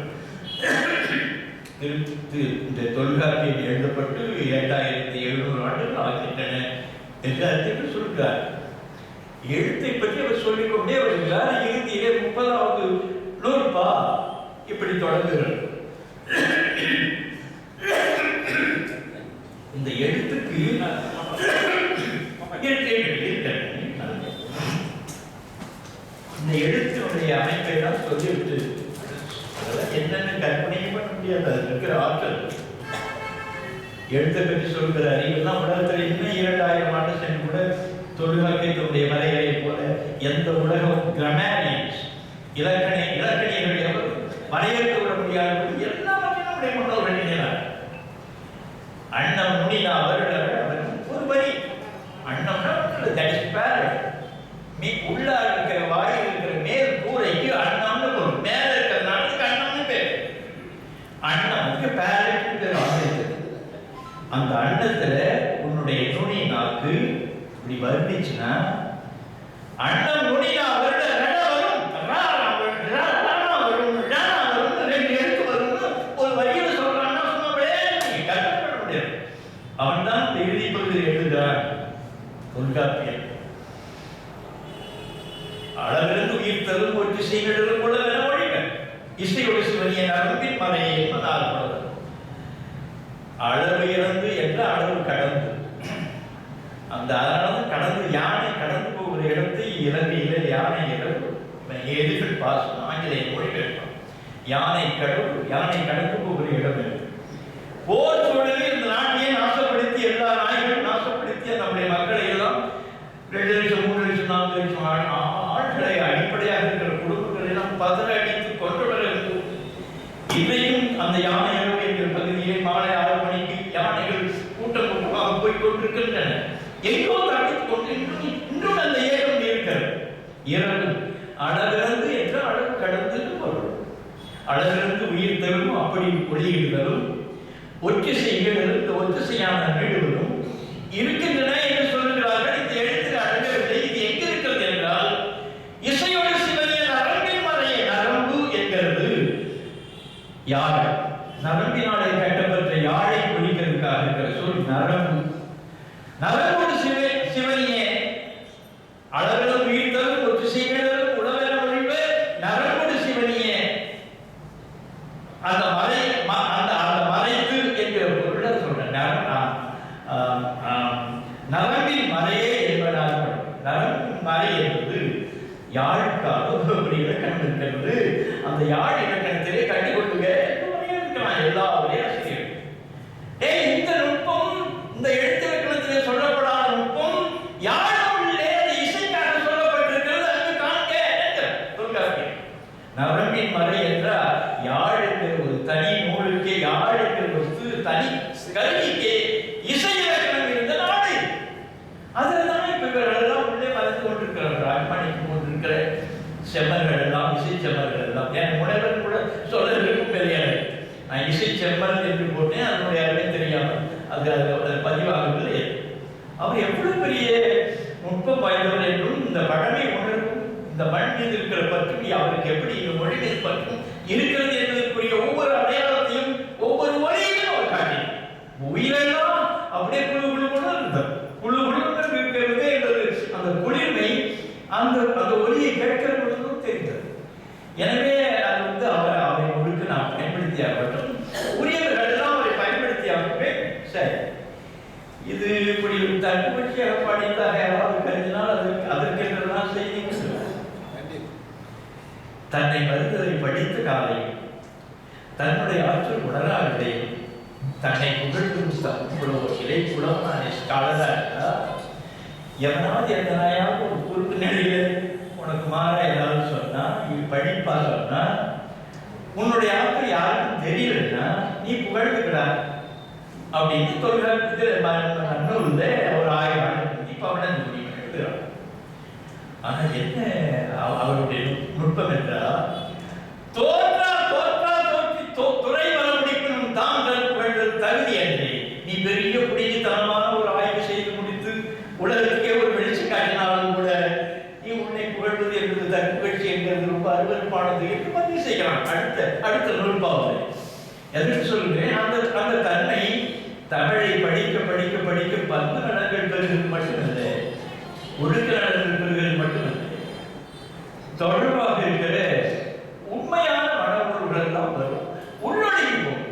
இந்த தொல்காப்பியம் எழுதப்பட்டு 2700 ஆண்டுகள் ஆகின்றன என்று சொல்கிறார். எழுத்தை பற்றி அவர் சொல்லிக்கொண்டே வருகிறார். இறுதியிலே 30வது நூற்பா இப்படி தொடங்குகிறார். இந்த எழுத்துக்கு இந்த எழுத்தினுடைய அமைப்பை தான் சொல்லிவிட்டு என்னென்ன கற்பனையும் பண்ண முடியாது. அது இருக்கிற ஆற்றல் எழுத்தை பற்றி சொல்கிற அறிவுதான் உலகத்தில் இன்னும் 2000 ஆண்டு சென்று கூட தொல்காப்பியத்தினுடைய வரையறை போல எந்த உலகம் கிராமரியன்ஸ் இலக்கணியர்கள் வரையறுத்து விட முடியாதபடி எல்லாவற்றையும் நம்முடைய முன்னோர்கள் எண்ணினார். அண்ணம் நுனினா வருடவர் ஒரு வரி அண்ணம்னா உள்ள இருக்கிற வாயில் இருக்கிற மேல் கூரைக்கு அண்ணம்னு பொருள். மேல இருக்கிற நாட்டுக்கு அண்ணம்னு பேர். அண்ணம்க்கு பேரட் பேர் ஆசிரியர். அந்த அண்ணத்துல உன்னுடைய நுனி நாக்கு இப்படி வருந்துச்சுன்னா அண்ணம் நுனினா வருட வரும் 2 எழுத்து வரும் ஒரு தொல்காப்பியம். அளவிலிருந்து உயிர் தரும் ஒரு திசைகளிலும் கூட மொழிகள் இசையோடு சிவனிய நரம்பின் மலையை நாள்படுவது. அளவு இறந்து என்ற அளவு கடந்து, அந்த அளவு கடந்து யானை கடந்து போகிற இடத்தை இலங்கையில் யானை எதிர்கள் பாசம் ஆங்கிலேய மொழிகள் யானை கடவுள், யானை கடந்து போகிற இடம். போர் சூழலில் இந்த நாட்டையே நாசப்படுத்தி எல்லா நாய்களும் நாசப்படுத்திய நம்முடைய மக்களை எல்லாம் 2 லட்சம் 3 லட்சம் 4 லட்சம் ஆட்களை அடிப்படையாக இருக்கிற குடும்பங்களை எல்லாம் பதற அடித்து கொண்டுள்ள இன்றையும் அந்த யானை இரவு என்கிற பகுதியிலே மாலை 6 மணிக்கு யானைகள் கூட்டம் கூட்டமாக போய் கொண்டிருக்கின்றன. எங்கோ தடுத்துக் கொண்டு இன்றும் அந்த ஏகம் இருக்கிறது. இரவு அளவிறந்து என்ற அளவு கடந்து பொருள். அளவிறந்து உயிர் தரும் அப்படி ஒளியிடுதலும் ஒற்றிசைகளும் ஒற்றிசையான நிகழ்வுகளும் இருக்கின்றன என்று சொல்லுகிறார்கள். இந்த எழுத்தில் அடங்கவில்லை. இது எங்க இருக்கிறது என்றால் இசையோடு சிவனிய நரம்பின் மறைய நரம்பு என்கிறது யாழ். நரம்பினாலே கட்டப்பட்ட யாழை குறிக்கிறதுக்காக இருக்கிற சொல் நரம்பு. நரம்போடு சிவனிய அளவிலும் உயிர் தரும் ஒற்றிசைகளும் உடவென ஒழிவு நரம்போடு சிவனிய அந்த மறை மறைத்து என்கிற பொருளை சொல்றேன். நரம்பின் மறையே என்பதாக நரம்பின் மறை என்பது யாழுக்காக ஒரு இலக்கணம் இருக்கிறது. அந்த யாழ் இலக்கணத்திலே கண்டுகொள்ளுங்க இருக்கலாம் எல்லா ஆசிரியர்கள். இந்த நுட்பம் இந்த எழுத்து இலக்கணத்திலே சொல்லப்படாத நுட்பம் யாழிலே இசைக்காக சொல்லப்பட்டிருக்கிறது. அங்கு காண்க தொல்காப்பியம். நரம்பின் மறை என்றால் யாழ் என்கிற ஒரு தனி நூலுக்கே, யாழ் என்கிற ஒரு தனி கல்விக்கே இசை இலக்கணம் இருந்த நாடு. அதுதான் இப்ப இவர்களெல்லாம் உள்ளே மறைந்து கொண்டிருக்கிறார்கள். அர்ப்பணித்து கொண்டிருக்கிற செம்மர்கள் எல்லாம், இசை செம்மர்கள் எல்லாம். என் முனைவர் கூட சொல்றதுக்கும் தெரியாது. நான் இசை செம்மல் என்று போட்டேன், அதனுடைய அருமை தெரியாமல் அது பதிவாகவில்லை. அவர் எவ்வளவு பெரிய நுட்பம் வாய்ந்தவர் என்றும் இந்த பழமை உணர்வும் இந்த மண் மீது இருக்கிற பற்றும் அவருக்கு எப்படி இந்த மொழி மீது பற்றும் இருக்கிறது என்பதற்குரிய ஒவ்வொரு அடையாளத்தையும் ஒவ்வொரு ஒளியையும் அவர் காட்டினார். உயிரெல்லாம் அப்படியே குழு குழுன்னு இருந்தார். குழு குழுன்னு இருக்கிறது என்பது அந்த குளிர்மை அந்த ஒளியை கேட்கிற பொழுதும் தெரிந்தது. எனவே அது அவரை முழுக்க நாம் பயன்படுத்தியாகட்டும், உரியவர்கள் எல்லாம் அவரை பயன்படுத்தியாகவே. சரி, இது இப்படி தடுப்பூசியாக படித்தாக யாராவது கருதினால் அதற்கென்றெல்லாம் செய்தி தன்னை மறுத்ததை படித்த காலையும் தன்னுடைய ஆற்றல் உணராவில்லை. தன்னை புகழ்ந்தும் இலை குளமான ஸ்காலரா எவனாவது எதனாயாவது ஒரு குறுக்கு நிலையில உனக்கு மாற ஏதாவது சொன்னா, நீ படிப்பா சொன்னா, உன்னுடைய ஆற்றல் யாருக்கும் தெரியலன்னா நீ புகழ்ந்துக்கிறா அப்படின்னு தொழிலாளர் நன்னூல்ல ஒரு 1000 ஆண்டு இப்ப அவனை எழுதுறான். ஆனா என்ன அவருடைய நுட்பம் என்றால் தோற்றா தோற்றா தோற்றி துறை வர முடிக்கணும் தான் புகழ்ந்தது தகுதி அன்றே. நீ பெரிய புடித்தனமான ஒரு ஆய்வு செய்து முடித்து உலகத்துக்கே ஒரு வெளிச்சம் காட்டினாலும் கூட நீ உன்னை புகழ்வது என்பது தற்புகழ்ச்சி என்கிறது ரொம்ப அருவருப்பானது என்று பதிவு செய்கிறான். அடுத்த நூல்பாவது எதற்கு சொல்கிறேன்? அந்த தன்மை தமிழை படிக்க படிக்க படிக்க பண்பு நலன்கள் பெறுகிறது மட்டுமல்ல, ஒழுக்க நலன்கள் பெறுகிறது மட்டுமல்ல, தொடர்பாக இருக்கிற உண்மையான மனப்பொருள்கள் எல்லாம் வரும், உள்ளொடுங்கி போகும்.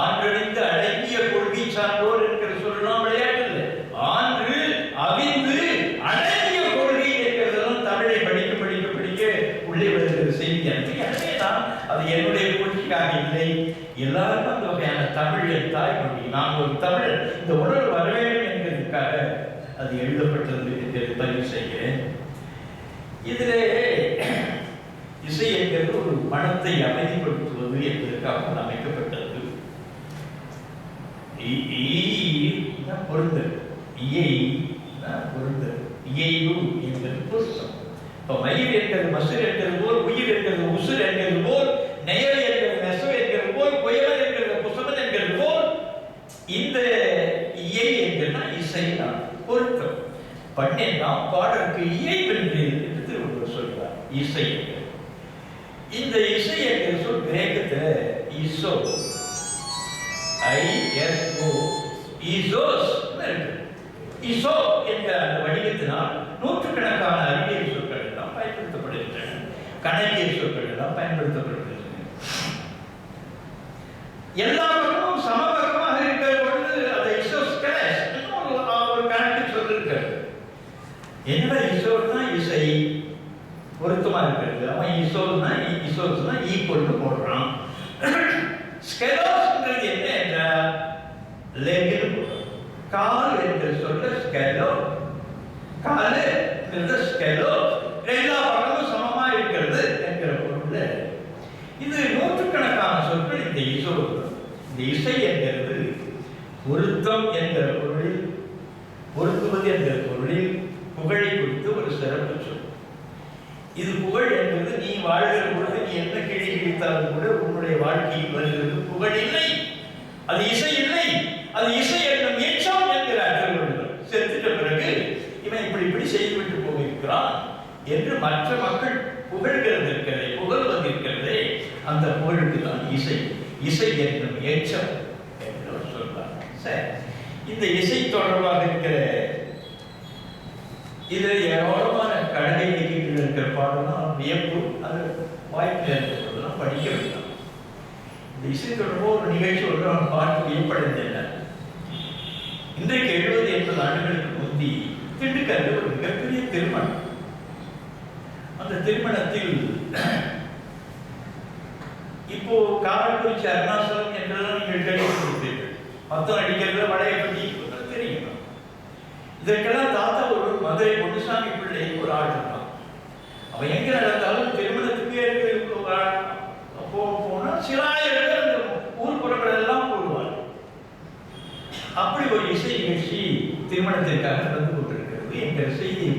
ஆன்றழிந்து அடங்கிய கொள்கை சார்ந்தோர் என்கிற சொல்லலாம் விளையாட்டு இல்லை. ஆன்று அவிந்து அடங்கிய கொள்கை என்கிறதெல்லாம் தமிழை படிக்க படிக்க படிக்க உள்ளே வருகிற செய்தி. எனவே நான் அது என்னுடைய கொள்கைக்காக இல்லை, எல்லாருக்கும் அந்த வகையான தமிழ் தாய்மொழி, நான் ஒரு தமிழ் இந்த உணர்வு வர வேண்டும் என்கிறதுக்காக அது எழுதப்பட்டது என்று பதிவு செய்கிறேன். இதிலே இசை என்கிறது ஒரு மனத்தை அமைதிப்படுத்துவது என்பதற்காக அமைக்கப்பட்டது. பொருந்தது இயை பொருந்தது இயைவு என்பது பொருத்தம். இப்ப மயிர் என்கிறது மசுர் என்கிறது போல், உயிர் என்கிறது உசுர் என்கிறது போல், நெயல் என்கிறது நெசு என்கிறது போல், புயல் என்கிறது புசமன் என்கிறது போல், இந்த இயை என்கிறதுனா இசை தான் பொருத்தம். பண்ணேன்னா பாடலுக்கு இயை வென்று என்று திருவள்ளுவர் சொல்கிறார். இசை இந்த இசை என்கிற சொல் கிரேக்கத்தில் இசோ ISO ஈசோஸ் இருக்கு. இசோ என்ற அந்த வடிவத்தினால் நூற்றுக்கணக்கான அறிவியல் சொற்கள் எல்லாம் பயன்படுத்தப்படுகின்றன, கணக்கியல் சொற்கள் எல்லாம் பயன்படுத்தப்படுகின்றன. எல்லா பக்கமும் சமபக்கமாக இருக்கிற பொழுது அந்த இசோஸ்கலஸ் ஒரு கணக்கு சொல் இருக்கிறது. என்ன இசோன்னா இசை பொருத்தமா இருக்கிறது. அவன் இசோஸ்னா ஈக்குவல்னு போடுறான். ஸ்கெலோஸ்ன்றது என்ன என்றால் லெகில் கால் என்ற சொல்ல ஸ்கெலோ, காலு என்ற ஸ்கெலோ, எல்லா பக்கமும் சமமா இருக்கிறது என்கிற பொருள். இது நூற்றுக்கணக்கான சொற்கள். இந்த இசோ, இந்த இசை என்கிறது பொருத்தம் என்கிற பொருளில், பொருத்துவது என்கிற பொருளில் புகழை குறித்து ஒரு சிறப்பு சொல். இது புகழ் என்பது நீ வாழ்கிற பொழுது நீ என்ன கிழி கிழித்தாலும் கூட உன்னுடைய வாழ்க்கையில் வருகிறது புகழ் இல்லை, அது இசை இல்லை. அது இசை என்னும் ஏற்றம் என்கிறார் திருவள்ளுவர். செத்துட்ட பிறகு இவன் இப்படி செய்துவிட்டு போகிறான் என்று மற்ற மக்கள் புகழ்கிறது இருக்கிறதே, புகழ்வது இருக்கிறதே, அந்த புகழுக்கு தான் இசை, இசை என்னும் ஏற்றம் என்று அவர் சொல்றார். சரி, இந்த இசை தொடர்பாக இருக்கிற இதில் ஏராளமான கழகை நிகழ்ச்சியில் இருக்கிற பாடலாம் வியப்பு, அது வாய்ப்பில் இருக்கிறதெல்லாம் படிக்க வைக்கலாம். இந்த இசை தொடர்பாக ஒரு நிகழ்ச்சி ஒன்று அவன் பார்த்து வியப்படைந்தேன். இன்றைக்கு 70-80 ஆண்டுகளுக்கு முந்தி திண்டுக்கல்ல ஒரு மிகப்பெரிய திருமணம். அந்த திருமணத்தில் இப்போ காரைக்குறிச்சி அருணாசலம் என்றெல்லாம் நீங்கள் கேள்விப்பட்டிருப்பீர்கள். மொத்தம் அடிக்கிறத வளைய பற்றி தெரியும். இதற்கெல்லாம் தாத்தா ஒரு மதுரை பொன்னுசாமி பிள்ளை ஒரு ஆள் இருப்பான். அவன் எங்க நடந்தாலும் திருமணத்துக்கு போனா சில ஆயிரம் பேர் அந்த ஊர் புறங்கள் எல்லாம் போடுவார். அப்படி ஒரு இசை நிகழ்ச்சி திருமணத்திற்காக நடந்து கொண்டிருக்கிறது என்கிற செய்தியை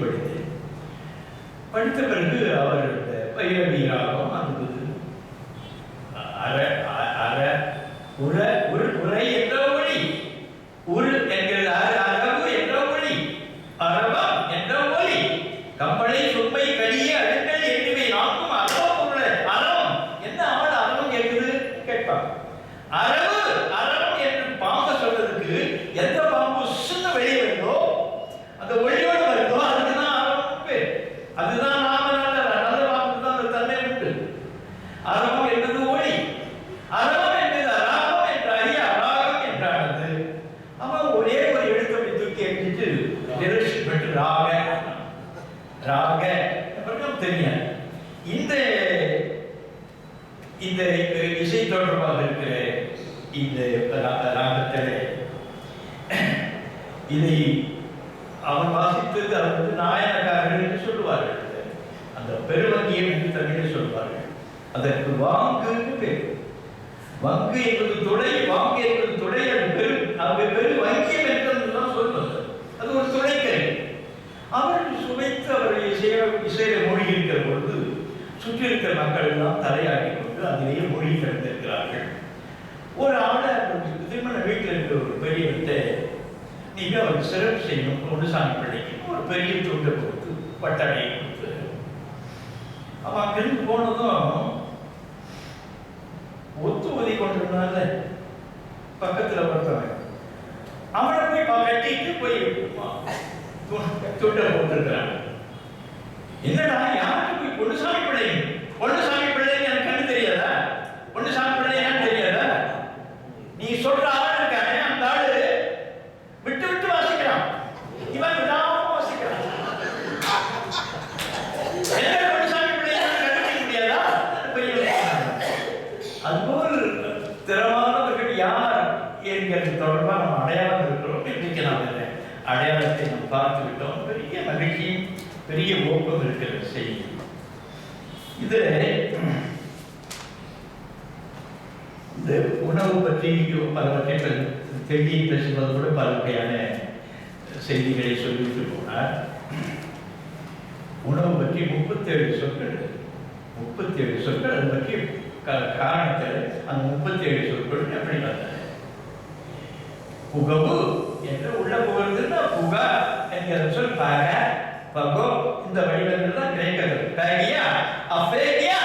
படித்த பிறகு அவர் பைரவி ராகம் அந்த அற அற உர உரை என்ற ஒளி, உரு என்கிறது அரவு என்ற ஒளி, அரவம் என்ற ஒளி, கம்பளை சும்மை கடிய அடுக்கல் என்றுவை நான்கும் அரவம் உள்ள அறம் என்ன அவள் அரவம் கேட்குது கேட்பாங்க. அரவு அறம் என்று பாம்பை சொல்றதுக்கு எந்த பாம்பு சின்ன வெளியே வருதோ அந்த ஒளியோடு வருதோ அதுக்குதான் அறம் பேர். அதுதான் நாம நல்ல பாம்பு தான் அந்த தன்மை உண்டு. அறம் என்பது ஒளி, அறம் என்பது ராகம் என்ற அறிய ராகம் என்றானது. அவன் ஒரே ஒரு எழுத்தை தூக்கி எரிஞ்சிட்டு டெரிவேஷன் பெற்று ராக ராக தெரியும். இந்த இசை தொடர்பாக இருக்கிற இந்த ராகத்தில் இதை அவன் வாசித்தது அவர் வந்து நாயனக்காரர்கள் என்று சொல்லுவார்கள். அந்த பெருவங்கியம் என்று தமிழில் சொல்வார்கள். அதற்கு வாங்குன்னு பேர். வங்கு என்பது துளை, வாங்கு என்பது துளை, அது பெரு வங்கியம் என்றுதான் சொல்வது. அது ஒரு துளைக்கரை. அவர்கள் சுவைத்து அவர்கள் இசையில மூழ்கி இருக்கிற பொழுது சுற்றி இருக்கிற மக்கள் எல்லாம் தலையாடி கொண்டு அதிலேயே மூழ்கி கிடந்திருக்கிறார்கள். ஒரு ஆளை திருமண வீட்டில் இருக்கிற ஒரு பெரியவர்கிட்ட நீங்க அவருக்கு சிறப்பு செய்யணும், பொன்னுசாமி பிள்ளைக்கு ஒரு பெரிய துண்டை கொடுத்து பட்டாடையை கொடுத்து அவன் அங்கிருந்து போனதும் ஒத்து ஒதி கொண்டிருந்தால பக்கத்துல ஒருத்தவன் அவனை போய் கட்டிட்டு போய் துண்டை போட்டிருக்கிறான். என்னடா யாருக்கு போய் பொன்னுசாமி பிள்ளை எனக்கு கண்ணு தெரியாதா? பொன்னுசாமி பிள்ளை எனக்கு தெரியாதா? நீ சொல்ற ஆள் இருக்கானே அந்த ஆளு விட்டு விட்டு வாசிக்கிறான், இவன் விடாம வாசிக்கிறான். என்ன பொன்னுசாமி பிள்ளை கண்டுபிடிக்க முடியாதா? அதுபோல் திறமானவர்கள் யார் என்கிறது தொடர்பாக நம்ம அடையாளம் இருக்கிறோம். இன்றைக்கு நாம் அடையாளத்தை நாம் பார்த்து விட்டோம். பெரிய மகிழ்ச்சியும் பெரிய ஓக்கம் இருக்கிற செய்தி. இது இந்த உணவு பற்றி பலவற்றை செய்தியை பேசுவது கூட பல வகையான செய்திகளை சொல்லிட்டு போனார். உணவு பற்றி 37 சொற்கள், 37 சொற்கள். அது பற்றி காரணத்தில் அந்த 37 சொற்கள் எப்படி வந்தன? புகவு என்று உள்ள புகழ்ந்துன்னா புகா என்கிற சொல் பக பகோ இந்த வடிவங்கள் தான் கிரேக்கர்கள். பகியா அஃபேகியா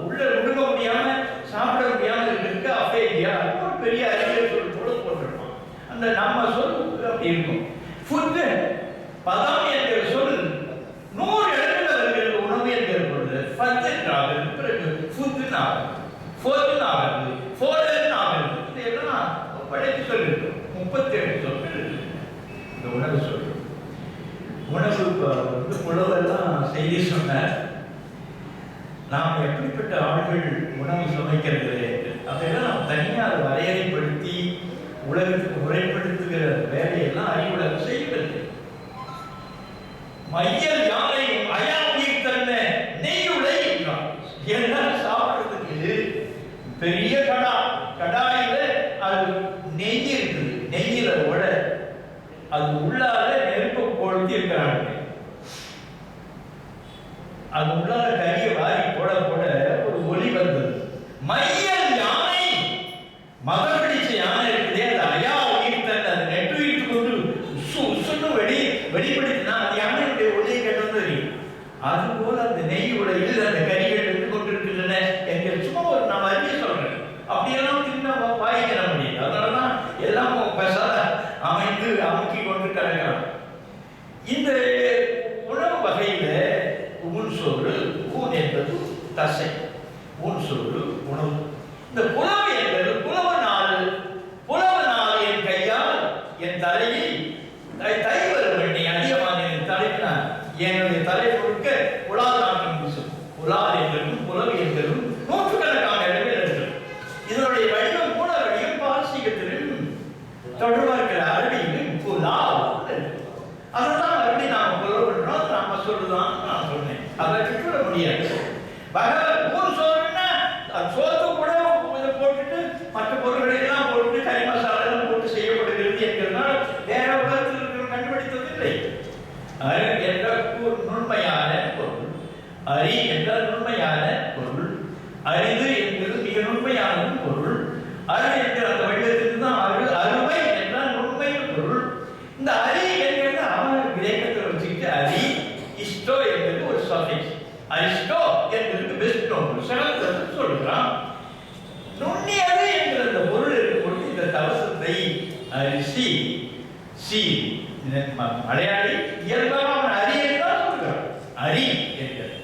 உள்ள உடுக்க முடியாம சாப்பிட முடியாம இருக்கிறதுக்கு அஃபேகியா ஒரு பெரிய அறிவியல் சொல் கூட போட்டிருப்பான். அந்த நம்ம சொல் அப்படி இருக்கும். ஃபுட்டு பதம் என்கிற சொல் 100 இடத்துல வருகிறது. உணவு என்கிற பொழுது ஃபத்துன்றாக பிறகு ஃபுட்டுன்னு ஆகுது, ஃபோர்த்துன்னு ஆகுது, ஃபோர்டர்ன்னு ஆகுது. இதெல்லாம் படைத்து சொல்லிருக்கு. 37 சொற்கள் இருக்கு இந்த உணவு சொல். உணவு புலவெல்லாம் செய்தி சொன்னார். நாம் எப்படிப்பட்ட ஆட்கள் உணவு சமைக்கிறது என்று அதெல்லாம் நாம் தனியாக வரையறைப்படுத்தி உலகத்துக்கு முறைப்படுத்துகிற வேலையெல்லாம் அறிவுலகம் செய்யவில்லை. மையல் யானை அயா உயிர் தன்ன நெய்யுடை என்றான். எல்லாம் சாப்பிடுறதுக்கு பெரிய கடாயில அது நெய் இருக்குது. நெய்யில உட அது உள்ளார நெருப்பு கொளுத்தி இருக்கிறாங்க. அது உள்ளார கையை வாரி போட போட ஒரு ஒலி வந்தது. மையல் யானை மதம் பிடிச்ச யானை இருக்குதே, அந்த அயா உயிர் தன்னை அது நெட்டு இட்டு கொண்டு உசுன்னு வெளிப்படுத்தினா அது யானையுடைய ஒலியை கேட்டு தெரியும். அதுபோல அந்த நெய் உடையில் அந்த கறிகள் இருந்து கொண்டிருக்கின்றன என்கிற சும்மா ஒரு நான் அறிய சொல்றேன். அப்படியெல்லாம் தின்ன வாய்க்கிற முடியாது. அதனாலதான் எல்லாம் பெசாத அமைந்து அமுக்கி கொண்டு கிடக்கிறான். இந்த உணவு வகையில ஊன் சோறு, ஊன் என்பது தசை, ஊன் சோறு உணவு. இந்த புலவு என்பது புலவு நாள் என் கையால் என் தலையை தைவர் பண்ணி அதிகமாக என் தலைக்கு என்னுடைய தலை முழுக்க உலால் நாட்டம் வீசும். உலால் என்பதும் புலவு என்பதும் நூற்றுக்கணக்கான இடங்கள் இருக்கிறது. இதனுடைய வடிவம் கூட வடிவம் பாரசீகத்திலும் தொடர்பாக இருக்கிற அரபியிலும் புலால். அதுதான் மறுபடியும் நாம புலவு பண்றோம். நாம சொல்லுதான் நான் சொன்னேன். அதை விட்டுவிட முடியாது. ஊர் சோறுன்னா சோத்து கூட இதை போட்டுட்டு மற்ற பொருட்களை எல்லாம் போட்டு கறி மசாலா எல்லாம் போட்டு செய்யப்படுகிறது என்கிறதுனால வேற உலகத்தில் இருக்கிற கண்டுபிடித்ததில்லை. அரி என்றால் நுண்மையான பொருள், அரி என்றால் நுண்மையான பொருள், அரிது என்பது மிக நுண்மையான பொருள். அரு என்கிற அந்த வடிவத்திற்கு தான் அருமை என்றால் நுண்மை பொருள். இந்த அரி என்கிறது அவன் கிரேக்கத்தில் வச்சுக்கிட்டு அரி இஸ்டோ என்பது ஒரு சஃபிக்ஸ். அரிஸ்டோ என்பதற்கு பெஸ்ட் நோபல் சிறந்தது சொல்கிறான். நுண்ணியது என்கிற அந்த பொருள் இருக்கும்போது இந்த தவசத்தை அரிசி சி மலையாளி இயல்பாக அவன் அரி என்றால் சொல்கிறான். அரி என்கிறது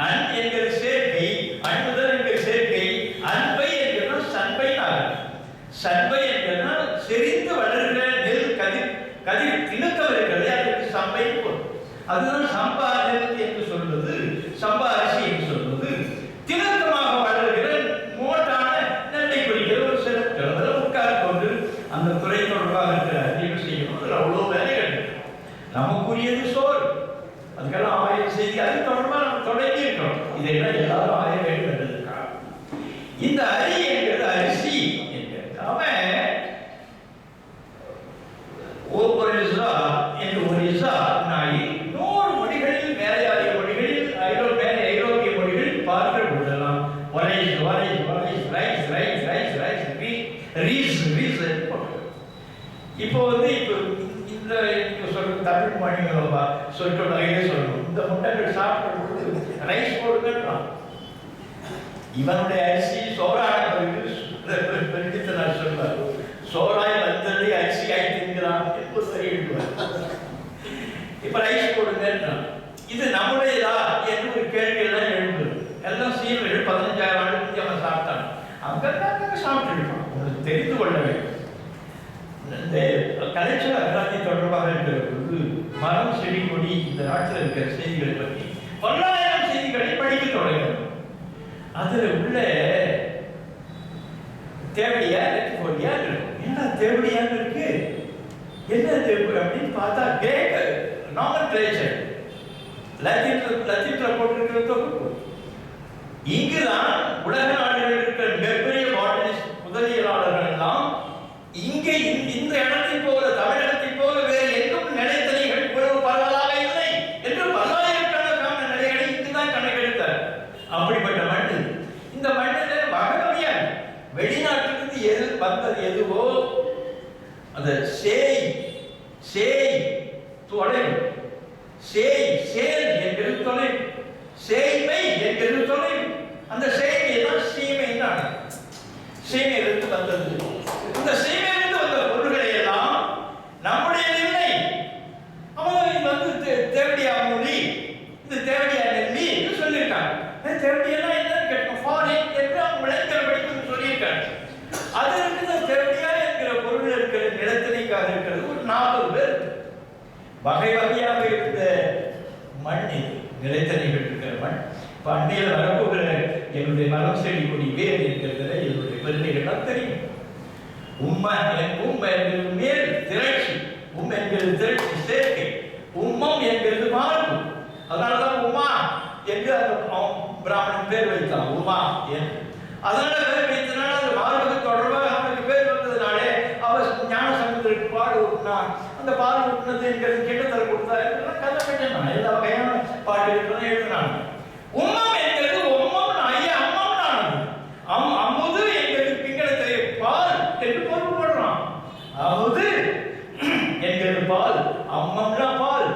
அன் என்கிற சேர்க்கை, அன்புதல் என்கிற சேர்க்கை, அன்பை என்கிறதா சன்பை ஆகும். சன்பை என்கிறதா செறிந்து வளர்கிற நெல் கதிர் திணுக்கம் இருக்கிறது. அதற்கு சம்பை பொருள். அதுதான் சம்பா நெல் என்று சொல்வது, சம்பா அரிசி என்று சொல்வது. திணுக்கமாக வளர்கிற மோட்டான நெல்லை குறிக்கிற ஒரு சிறப்பு. உட்கார்ந்து கொண்டு அந்த துறை தொடர்பாக இருக்கிற அறிவு செய்யணும். அவ்வளோ வேலைகள் நமக்குரியது சோறு. அதுக்கெல்லாம் ஆயிரம் செய்தி அது தொடர்பாக நம்ம தொடங்கி இருக்கிறோம். இதையெல்லாம் எல்லாரும் ஆய வேண்டும் என்றதுக்காக இந்த அரி என்கிறது அரிசி என்கிறது. அவன் ஒரு இஸ்ரா என்று ஒரு இஸ்ரா நாய் 100 மொழிகளில் மேலையாரிய மொழிகளில் ஐரோப்பிய மொழிகளில் பார்க்கிற பொழுதெல்லாம் இப்போ இந்த சொல்ற தமிழ் மொழிகளா சொல்லிட்டு வகையிலே சொல்லணும். இந்த முட்டைகள் சாப்பிடும் பொழுது ரைஸ் போடுங்கன்றான். இவனுடைய அரிசி சோறான பிறகு நான் சொல்வார், சோறாய் வந்ததை அரிசியாய் தின்கிறான் என்பது தெரிவிப்பார். இப்ப ரைஸ் போடுங்கன்றான். இது நம்முடையதா என்று ஒரு கேள்வி எல்லாம் எழுப்புது. எல்லாம் சீர்கள் 15,000 ஆண்டுக்கு அவன் சாப்பிட்டான். அங்கே சாப்பிட்டு இருப்பான். உங்களுக்கு தெரிந்து கொள்ள வேண்டும். இந்த கலைச்சல் அகராதி தொடர்பாக இருக்கிற பொழுது மரம் செடி கொடி இந்த நாட்டில் இருக்கிற செய்திகளை பற்றி 1000 செய்திகளை படிக்க தொடங்கும். அதுல உள்ள தேவடியா இருக்கும். என்ன தேவடியாக இருக்கு, என்ன அப்படின்னு பார்த்தா கிரேக்க நாமன்கிளேச்சர் லத்தீன்ல போட்டிருக்கிற தொகுப்பு. இங்குதான் உலக நாடுகளில் இருக்கிற மிகப்பெரிய பாட்டனிஸ்ட் முதலியலாளர்கள் எல்லாம் இங்கே இந்த இடத்தை போல தமிழகத்தை போல வேறு எங்கும் நிலைத்தலைகள் இவ்வளவு பரவலாக இல்லை என்று 10,000கணக்கான நிலைகளை இங்குதான் கணக்கெடுத்தார். அப்படிப்பட்ட மண்ணு. இந்த மண்ணில் வகவகையாக வெளிநாட்டிலிருந்து எது வந்தது எதுவோ அந்த சேய் தொலைவு, சேல் என்கிறது தொலைவு, சேய்மை என்கிறது தொலைவு. அந்த சேய்மை தான் சீமை தான். சீமையிலிருந்து வந்தது. இந்த சீமையிலிருந்து வந்த தேவடியெல்லாம் என்னன்னு கேட்கும். ஃபாரின் என்று அவங்க விளைச்சல் படிக்கணும்னு சொல்லியிருக்காங்க. அது இருக்குது தேவடியா என்கிற பொருள் இருக்கிற நிலத்தினைக்காக இருக்கிறது ஒரு 40 பேர் வகை வகையாக இருந்த மண். இது நிலைத்தனைகள் இருக்கிற மண். இப்போ அண்மையில் வரப்போகிற என்னுடைய மரம் செடி கொடி வேர் இருக்கிறதுல என்னுடைய பெருமைகள்லாம் தெரியும். உம்மை என்கிறது மேல் திரட்சி, என்கிறது திரட்சி சேர்க்கை, உம்மம் என்கிறது மார்பு. அதனாலதான் உமா என்று அந்த பிராமணன் பேர் வைத்தான், உமா என்று. அதனால பேர் வைத்தனால அந்த மார்புக்கு தொடர்பாக அவனுக்கு பேர் வந்ததுனாலே அவர் ஞான சங்கத்திற்கு பாடு ஊட்டினான். அந்த பாடு ஊட்டினது என்கிறது கிட்டத்தர கொடுத்தா கதை கட்டினான். எல்லா வகையான பாட்டுகள் எழுதினான். உம்மம் என்கிறது உம்மம் ஐயா அம்மம் ஆனது. அமுது என்கிறது பிங்களத்தை பால் என்று பொருள் படுறான். அமுது என்கிறது பால், அம்மம்னா பால்.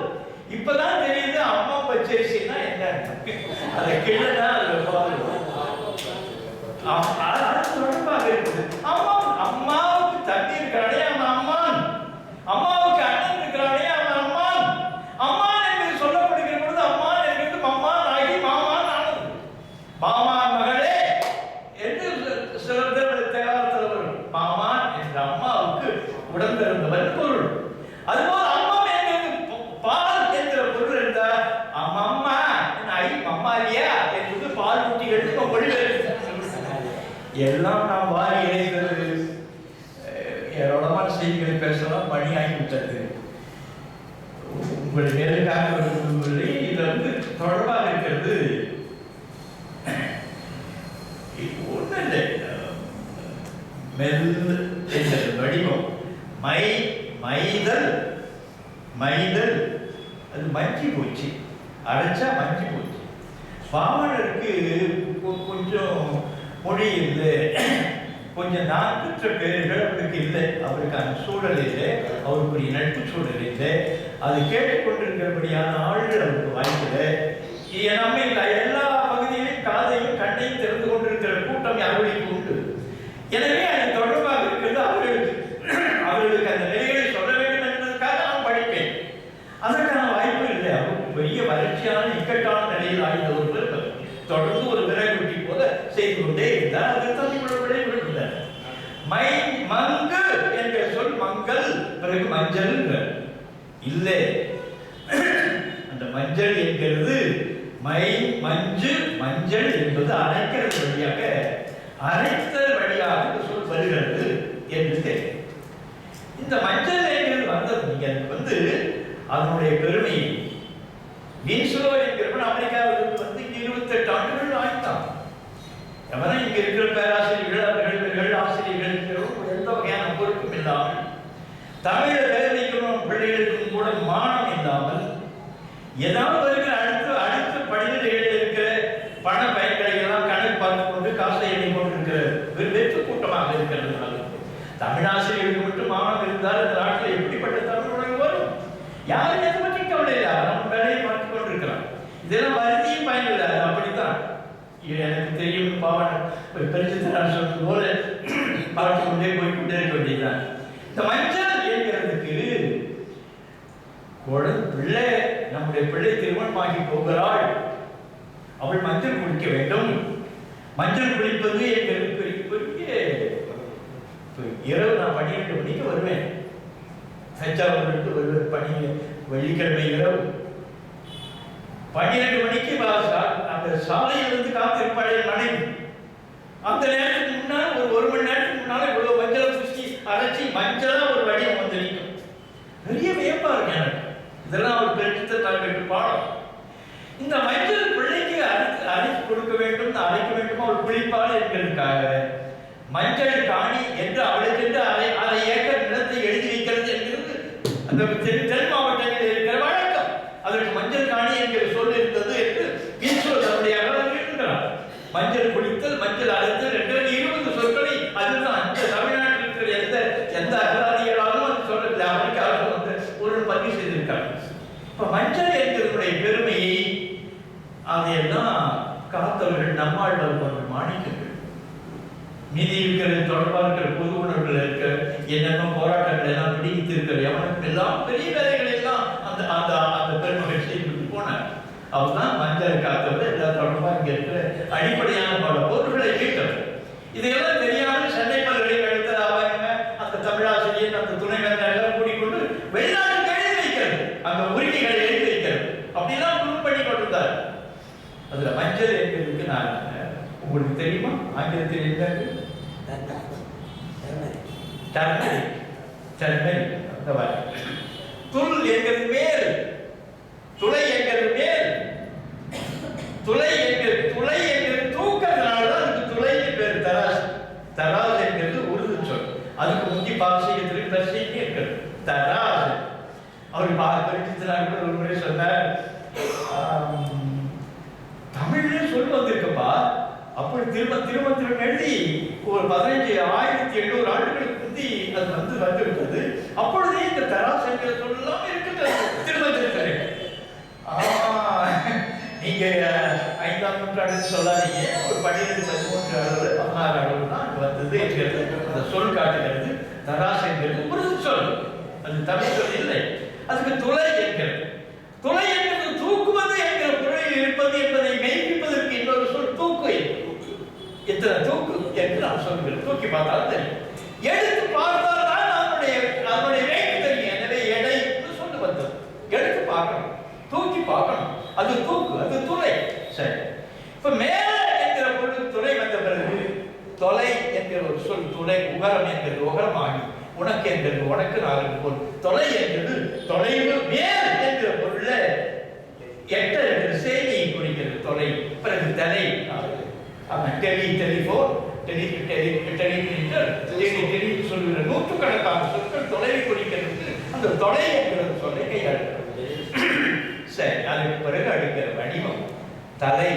இப்பதான் தெரியுது அம்மம் பச்சரிசின்னா என்ன. அதை கிள்ளனா அதுல பால் தொடர்பாக இருக்குது. அம்மாவுக்கு தண்ணி இருக்கிறானே அவன் அம்மான், அம்மாவுக்கு அண்ணன் இருக்கிறானே அவன் அம்மான். அம்மான் என்று சொல்லப்படுகிற பொழுது அம்மான் என்கிறது மம்மான் ஆகி மாமான் ஆனது. மாமான் மகளே என்று சிலர் தேவாரத்தில் வரும். மாமான் என்ற அம்மாவுக்கு உடன்பிறந்தவன் பொருள். அதுபோல் அம்மம் என்கிறது பால் என்கிற பொருள் இருந்தால் அம்மா ஐ மம்மாரியா என்பது பால் ஊட்டிகள் மொழிபெயர்த்து எல்லாம் நாம் வாரி இணைந்தது. ஏராளமான செய்திகளை பேசலாம், மணி ஆகிவிட்டது. உங்களுடைய நேருக்காக இதுல தொடர்பாக இருக்கிறது ஒண்ணு இல்லை. மெல் என்ற வடிவம் மைதல் அது மஞ்சி போச்சு, அரைச்சா மஞ்சி போச்சு. பாவனருக்கு கொஞ்சம் மொழி இல்லை, கொஞ்சம் நாற்பற்ற பேர்கள் அவருக்கு இல்லை. அவருக்கு அந்த சூழல் இல்லை, அவருக்குரிய நட்பு சூழல் இல்லை. அது கேட்டுக்கொண்டிருக்கிறபடியான ஆள்கள் அவருக்கு வாய்ப்பில்லை. நம்ம எல்லா பகுதியிலும் காதையும் கண்ணையும் திறந்து கொண்டிருக்கிற கூட்டம் அவர்களுக்கு உண்டு. எனவே அது தொடர்பாக இருக்கிறது. அவர்களுக்கு அந்த நிலைகளை சொல்ல வேண்டும் என்பதற்காக நான் படிப்பேன். அதற்கான வாய்ப்பு இல்லை. அவருக்கு பெரிய வறட்சியான இக்கட்டான நிலையில் ஆய்ந்த ஒருவர் தொடர்ந்து ஒரு விரைவுட்டி போல செய்து கொண்டே இருந்தார். அதற்கான விளைவுகள் மங்கு என்ற சொல் மங்கள் பிறகு மஞ்சள் இல்லை. அந்த மஞ்சள் என்கிறது மஞ்சள் என்பது அரைக்கிறது வழியாக, அரைத்தல் வழியாக இந்த சொல் வருகிறது என்று தெரியும். இந்த மஞ்சள் என்கிறது வந்தது நீங்க அதனுடைய பெருமையை வீன்சுலோ என்கிறவன் அமெரிக்காவிற்கு 28 ஆண்டுகள் ஆயிட்டான். எவனா இங்க இருக்கிற பேராசிரியர்கள், அவர்கள் ஆசிரியர்கள் எந்த வகையான பொறுப்பும் இல்லாமல், தமிழ வேலைக்கும் பிள்ளைகளுக்கும் கூட மானம் இல்லாமல், ஏதாவது வருகிற அடுத்த படிநிலைகளில் இருக்கிற பண பயன்களை எல்லாம் கணக்கு பார்த்து கொண்டு காசை எண்ணி கொண்டிருக்கிற வெற்று கூட்டமாக இருக்கிறதுனால தமிழாசிரியர்களுக்கு மட்டும் மானம் இருந்தால் இந்த நாட்டில் எப்படிப்பட்ட தமிழ் உணவு வரும்? யாரும் எதை பற்றி கவலை இல்லை, நம்ம வேலையை பார்த்து கொண்டிருக்கிறான். இதெல்லாம் வருதியும் பயனில்லை. அப்படித்தான் எனக்கு தெரியும். பாவன் பரிசுத்தரார் சொன்னது போல பார்த்து கொண்டே போய்கொண்டே இருக்க வேண்டியதுதான். இந்த மஞ்சள் என்கிறதுக்கு பிள்ளை, நம்முடைய பிள்ளை திருமணமாகி போகிறாள், அவள் மஞ்சள் குளிக்க வேண்டும். மஞ்சள் குளிப்பது என்கிறது பெரிய இரவு நான் 12 மணிக்கு வருவேன். தஞ்சாவூருக்கு வருவேன். வெள்ளிக்கிழமை இரவு 12 மணிக்கு அந்த சாலையிலிருந்து காத்திருப்பாள் மனைவி. அந்த நேரத்துக்கு முன்னால் ஒரு மணி நேரத்துக்கு முன்னால இவ்வளவு மஞ்சள் பூசி அரைச்சி மஞ்சளா ஒரு வடிவம் வந்து நிற்கும். பெரிய வியப்பா இருக்கு எனக்கு. இதெல்லாம் ஒரு பெருத்த பாடம். இந்த மஞ்சள் பிள்ளைக்கு அரைத்து கொடுக்க வேண்டும், அரைக்க வேண்டுமா ஒரு குளிப்பாள் என்கிறதுக்காக மஞ்சள் காணி என்று அவளுக்கு என்று 1/2 ஏக்கர் நிலத்தை எழுதி வைக்கிறது என்கிறது அந்த தென் மாவட்டங்களில் இருக்கிற வழக்கம். அதற்கு மஞ்சள் காணி என்கிற சொல் இருந்தது என்று தன்னுடைய இருக்கின்றார். மஞ்சள் குடித்தல், மஞ்சள் அரைத்தல் என்ற 20 சொற்களை அதுதான் இந்த தமிழ்நாட்டில் இருக்கிற எந்த அகராதிகளாலும் அது சொல்லவில்லை. அமெரிக்காவில் ஒரு பதிவு செய்திருக்காங்க. இப்ப மஞ்சள் என்கிறதுடைய பெருமையை அதையெல்லாம் காத்தவர்கள் நம்மாழ்வார் போன்ற மாணிக்கங்கள். மீதி இருக்கிற தொடர்பாக இருக்கிற பொது உணர்வுகள் இருக்க என்னென்ன போராட்டங்கள் எல்லாம் பிடித்து இருக்கிற எவனுக்கு எல்லாம் பெரிய வேலைகள் எல்லாம் அந்த அந்த அந்த பெருமகள் செய்து போனார். அவர்தான் மஞ்சள் காத்தவர் எல்லா தொடர்பாக பங்கேற்கிற அடிப்படையான பல பொருட்களை மீட்டது. இதையெல்லாம் தெரியாமல் சென்னை பல்கலைக்கழகத்தில் அவங்க அந்த தமிழாசிரியர் அந்த துணைவேந்தர் எல்லாம் கூடிக்கொண்டு வெளிநாட்டுக்கு எழுதி வைக்கிறது, அந்த உரிமைகளை எழுதி வைக்கிறது, அப்படிலாம் ப்ரூவ் பண்ணி கொண்டிருந்தார். அதுல மஞ்சள் என்கிறதுக்கு நான் உங்களுக்கு தெரியுமா ஆங்கிலத்தில் என்ன? அந்த வார்த்தை. துள் என்கிறது மேல், துளை என்கிறது மேல், துளை என்கிறது தூக்கிறதுனாலதான் அதுக்கு துளைன்னு பேர். தராசு, தராசு என்கிறது உருது சொல். அதுக்கு முந்தி பாரசீகத்திற்கு தரிசைக்கு இருக்கிறது தராசு. அவர் பரிச்சயத்தினால ஒரு முறை சொன்னார், தமிழ்ல சொல் வந்திருக்கப்பா, அப்படி திரும்ப எழுதி ஒரு 15,800 ஆண்டுகளுக்கு முந்தி அது வந்து விட்டது. அப்பொழுதே இந்த தராசங்கிற சொல்லலாம் இருக்கின்றது திருமணத்திற்கு. நீங்க 5ஆம் நூற்றாண்டு சொல்லாதீங்க, ஒரு 12, 13 அளவு 16 அளவு தான் அங்கு வந்தது என்கிறது அந்த சொல் காட்டுகிறது. தராசங்கிறது ஒரு சொல், அது தமிழ் சொல் இல்லை. அதுக்கு துளை என்கிறது. துளை என்பது தூக்குவது என்கிற பொருளில் இருப்பது என்பதை மெய்ப்பிப்பதற்கு இன்னொரு சொல் தூக்கு. எத்தனை தூக்கு என்று நான் சொல்கிறேன். தூக்கி பார்த்தால் தெரியும், எடுத்து பார்த்தால் தான் அதனுடைய ரேட் தெரியும். எனவே எடை சொல்லு வந்தது, எடுத்து பார்க்கணும், தூக்கி பார்க்கணும். அது தூக்கு, அது துளை. சரி, இப்ப மேல என்கிற பொருள் துளை வந்த பிறகு தொலை என்கிற ஒரு சொல் துளை உகரம் என்கிறது உகரமாகி உனக்கு என்கிறது உனக்கு நான் பொருள். தொலை என்கிறது தொலைவு மேல் என்கிற பொருள்ல எட்ட என்கிற செய்தியை குறிக்கிறது தொலை. பிறகு தலை டெலிபோன் சொல்லுகிற நூற்றுக்கணக்கான சொற்கள் தொலைவை குறிக்கிறது. அந்த தொலை என்கிற சொல்லை கையாளுகிறது. சரி, அதுக்கு பிறகு அடுக்கிற வடிவம் தலை.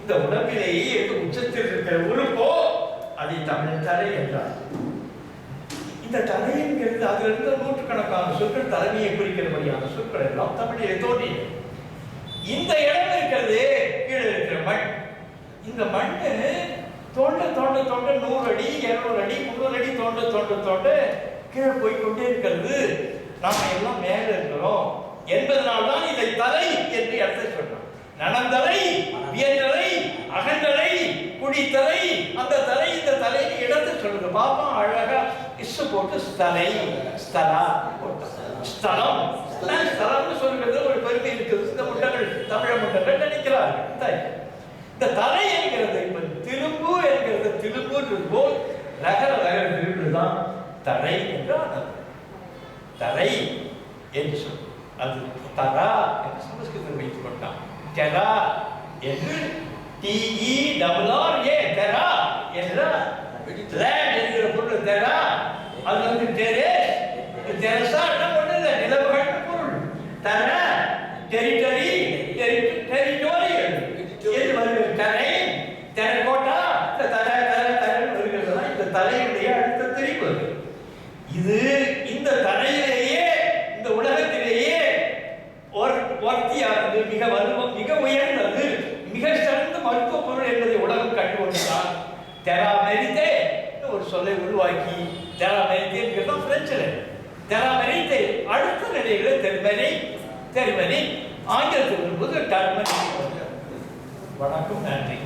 இந்த உடம்பிலேயே எந்த உச்சத்தில் இருக்கிற உறுப்போ அதை தமிழ் தலை என்றார். இந்த தலை என்கிறது அதில் இருந்த நூற்றுக்கணக்கான சொற்கள் தலைமையை குறிக்கிறபடியான சொற்கள் எல்லாம் தமிழிலே தோன்றி. இந்த இடம் இருக்கிறது கீழே இருக்கிற மண். இந்த மண்ணு தோண்ட 100 அடி 200 அடி 300 அடி தோண்ட கீழே போய்கொண்டே இருக்கிறது. நாம எல்லாம் மேல இருக்கிறோம் என்பதனால்தான் இதை தலை என்று அர்த்தம் சொன்னோம். நனந்தலை, வியந்தலை, அகந்தலை, குடித்தலை. அந்த தலை இந்த தலை இடத்தை சொல்லுது. பாப்பா அழகா இசு போட்டு ஸ்தலை, ஸ்தலா, ஸ்தலம், ஸ்தலம்னு சொல்கிறது ஒரு பெருமை இருக்குது. இந்த முட்டங்கள் தமிழ முட்டங்கள் நினைக்கிறார்கள். இந்த தலை என்கிறது இப்ப திரும்பு என்கிறது திரும்பு போல் நகர திரும்புதான் தலை என்றால் தலை என்று சொல். அது தரா என்று சமஸ்கிருதம் வைத்துக் கொண்டான். தெரா என்று TERRA தெரா என்ற லேண்ட் என்கிற பொருள் தெரா. அது வந்து தெரசா ஒண்ணு இல்லை, நிலவுகள் பொருள். தர டெரிட்டரி, டெரிட்டோரியல் என்று வருகிறது. தரை, தெரகோட்டா, வருகிறதா இந்த தலையுடைய அடுத்த தெரிவு. இது இந்த தலையிலேயே இந்த உலகத்திலேயே ஒர்த்தியானது, மிக வலுவம், மிக உயர்ந்தது, மிக சிறந்த மருத்துவ பொருள் என்பதை உலகம் கண்டுகொண்டால் தெராமெரித்தே ஒரு சொல்லை உருவாக்கி தெராமெரித்தே என்கிறது பிரெஞ்சில் தெராமெரித்தே அடுத்த நிலையில தெர்மனி ஆங்கிலத்தில் வரும்போது டர்மனி. வணக்கம், நன்றி.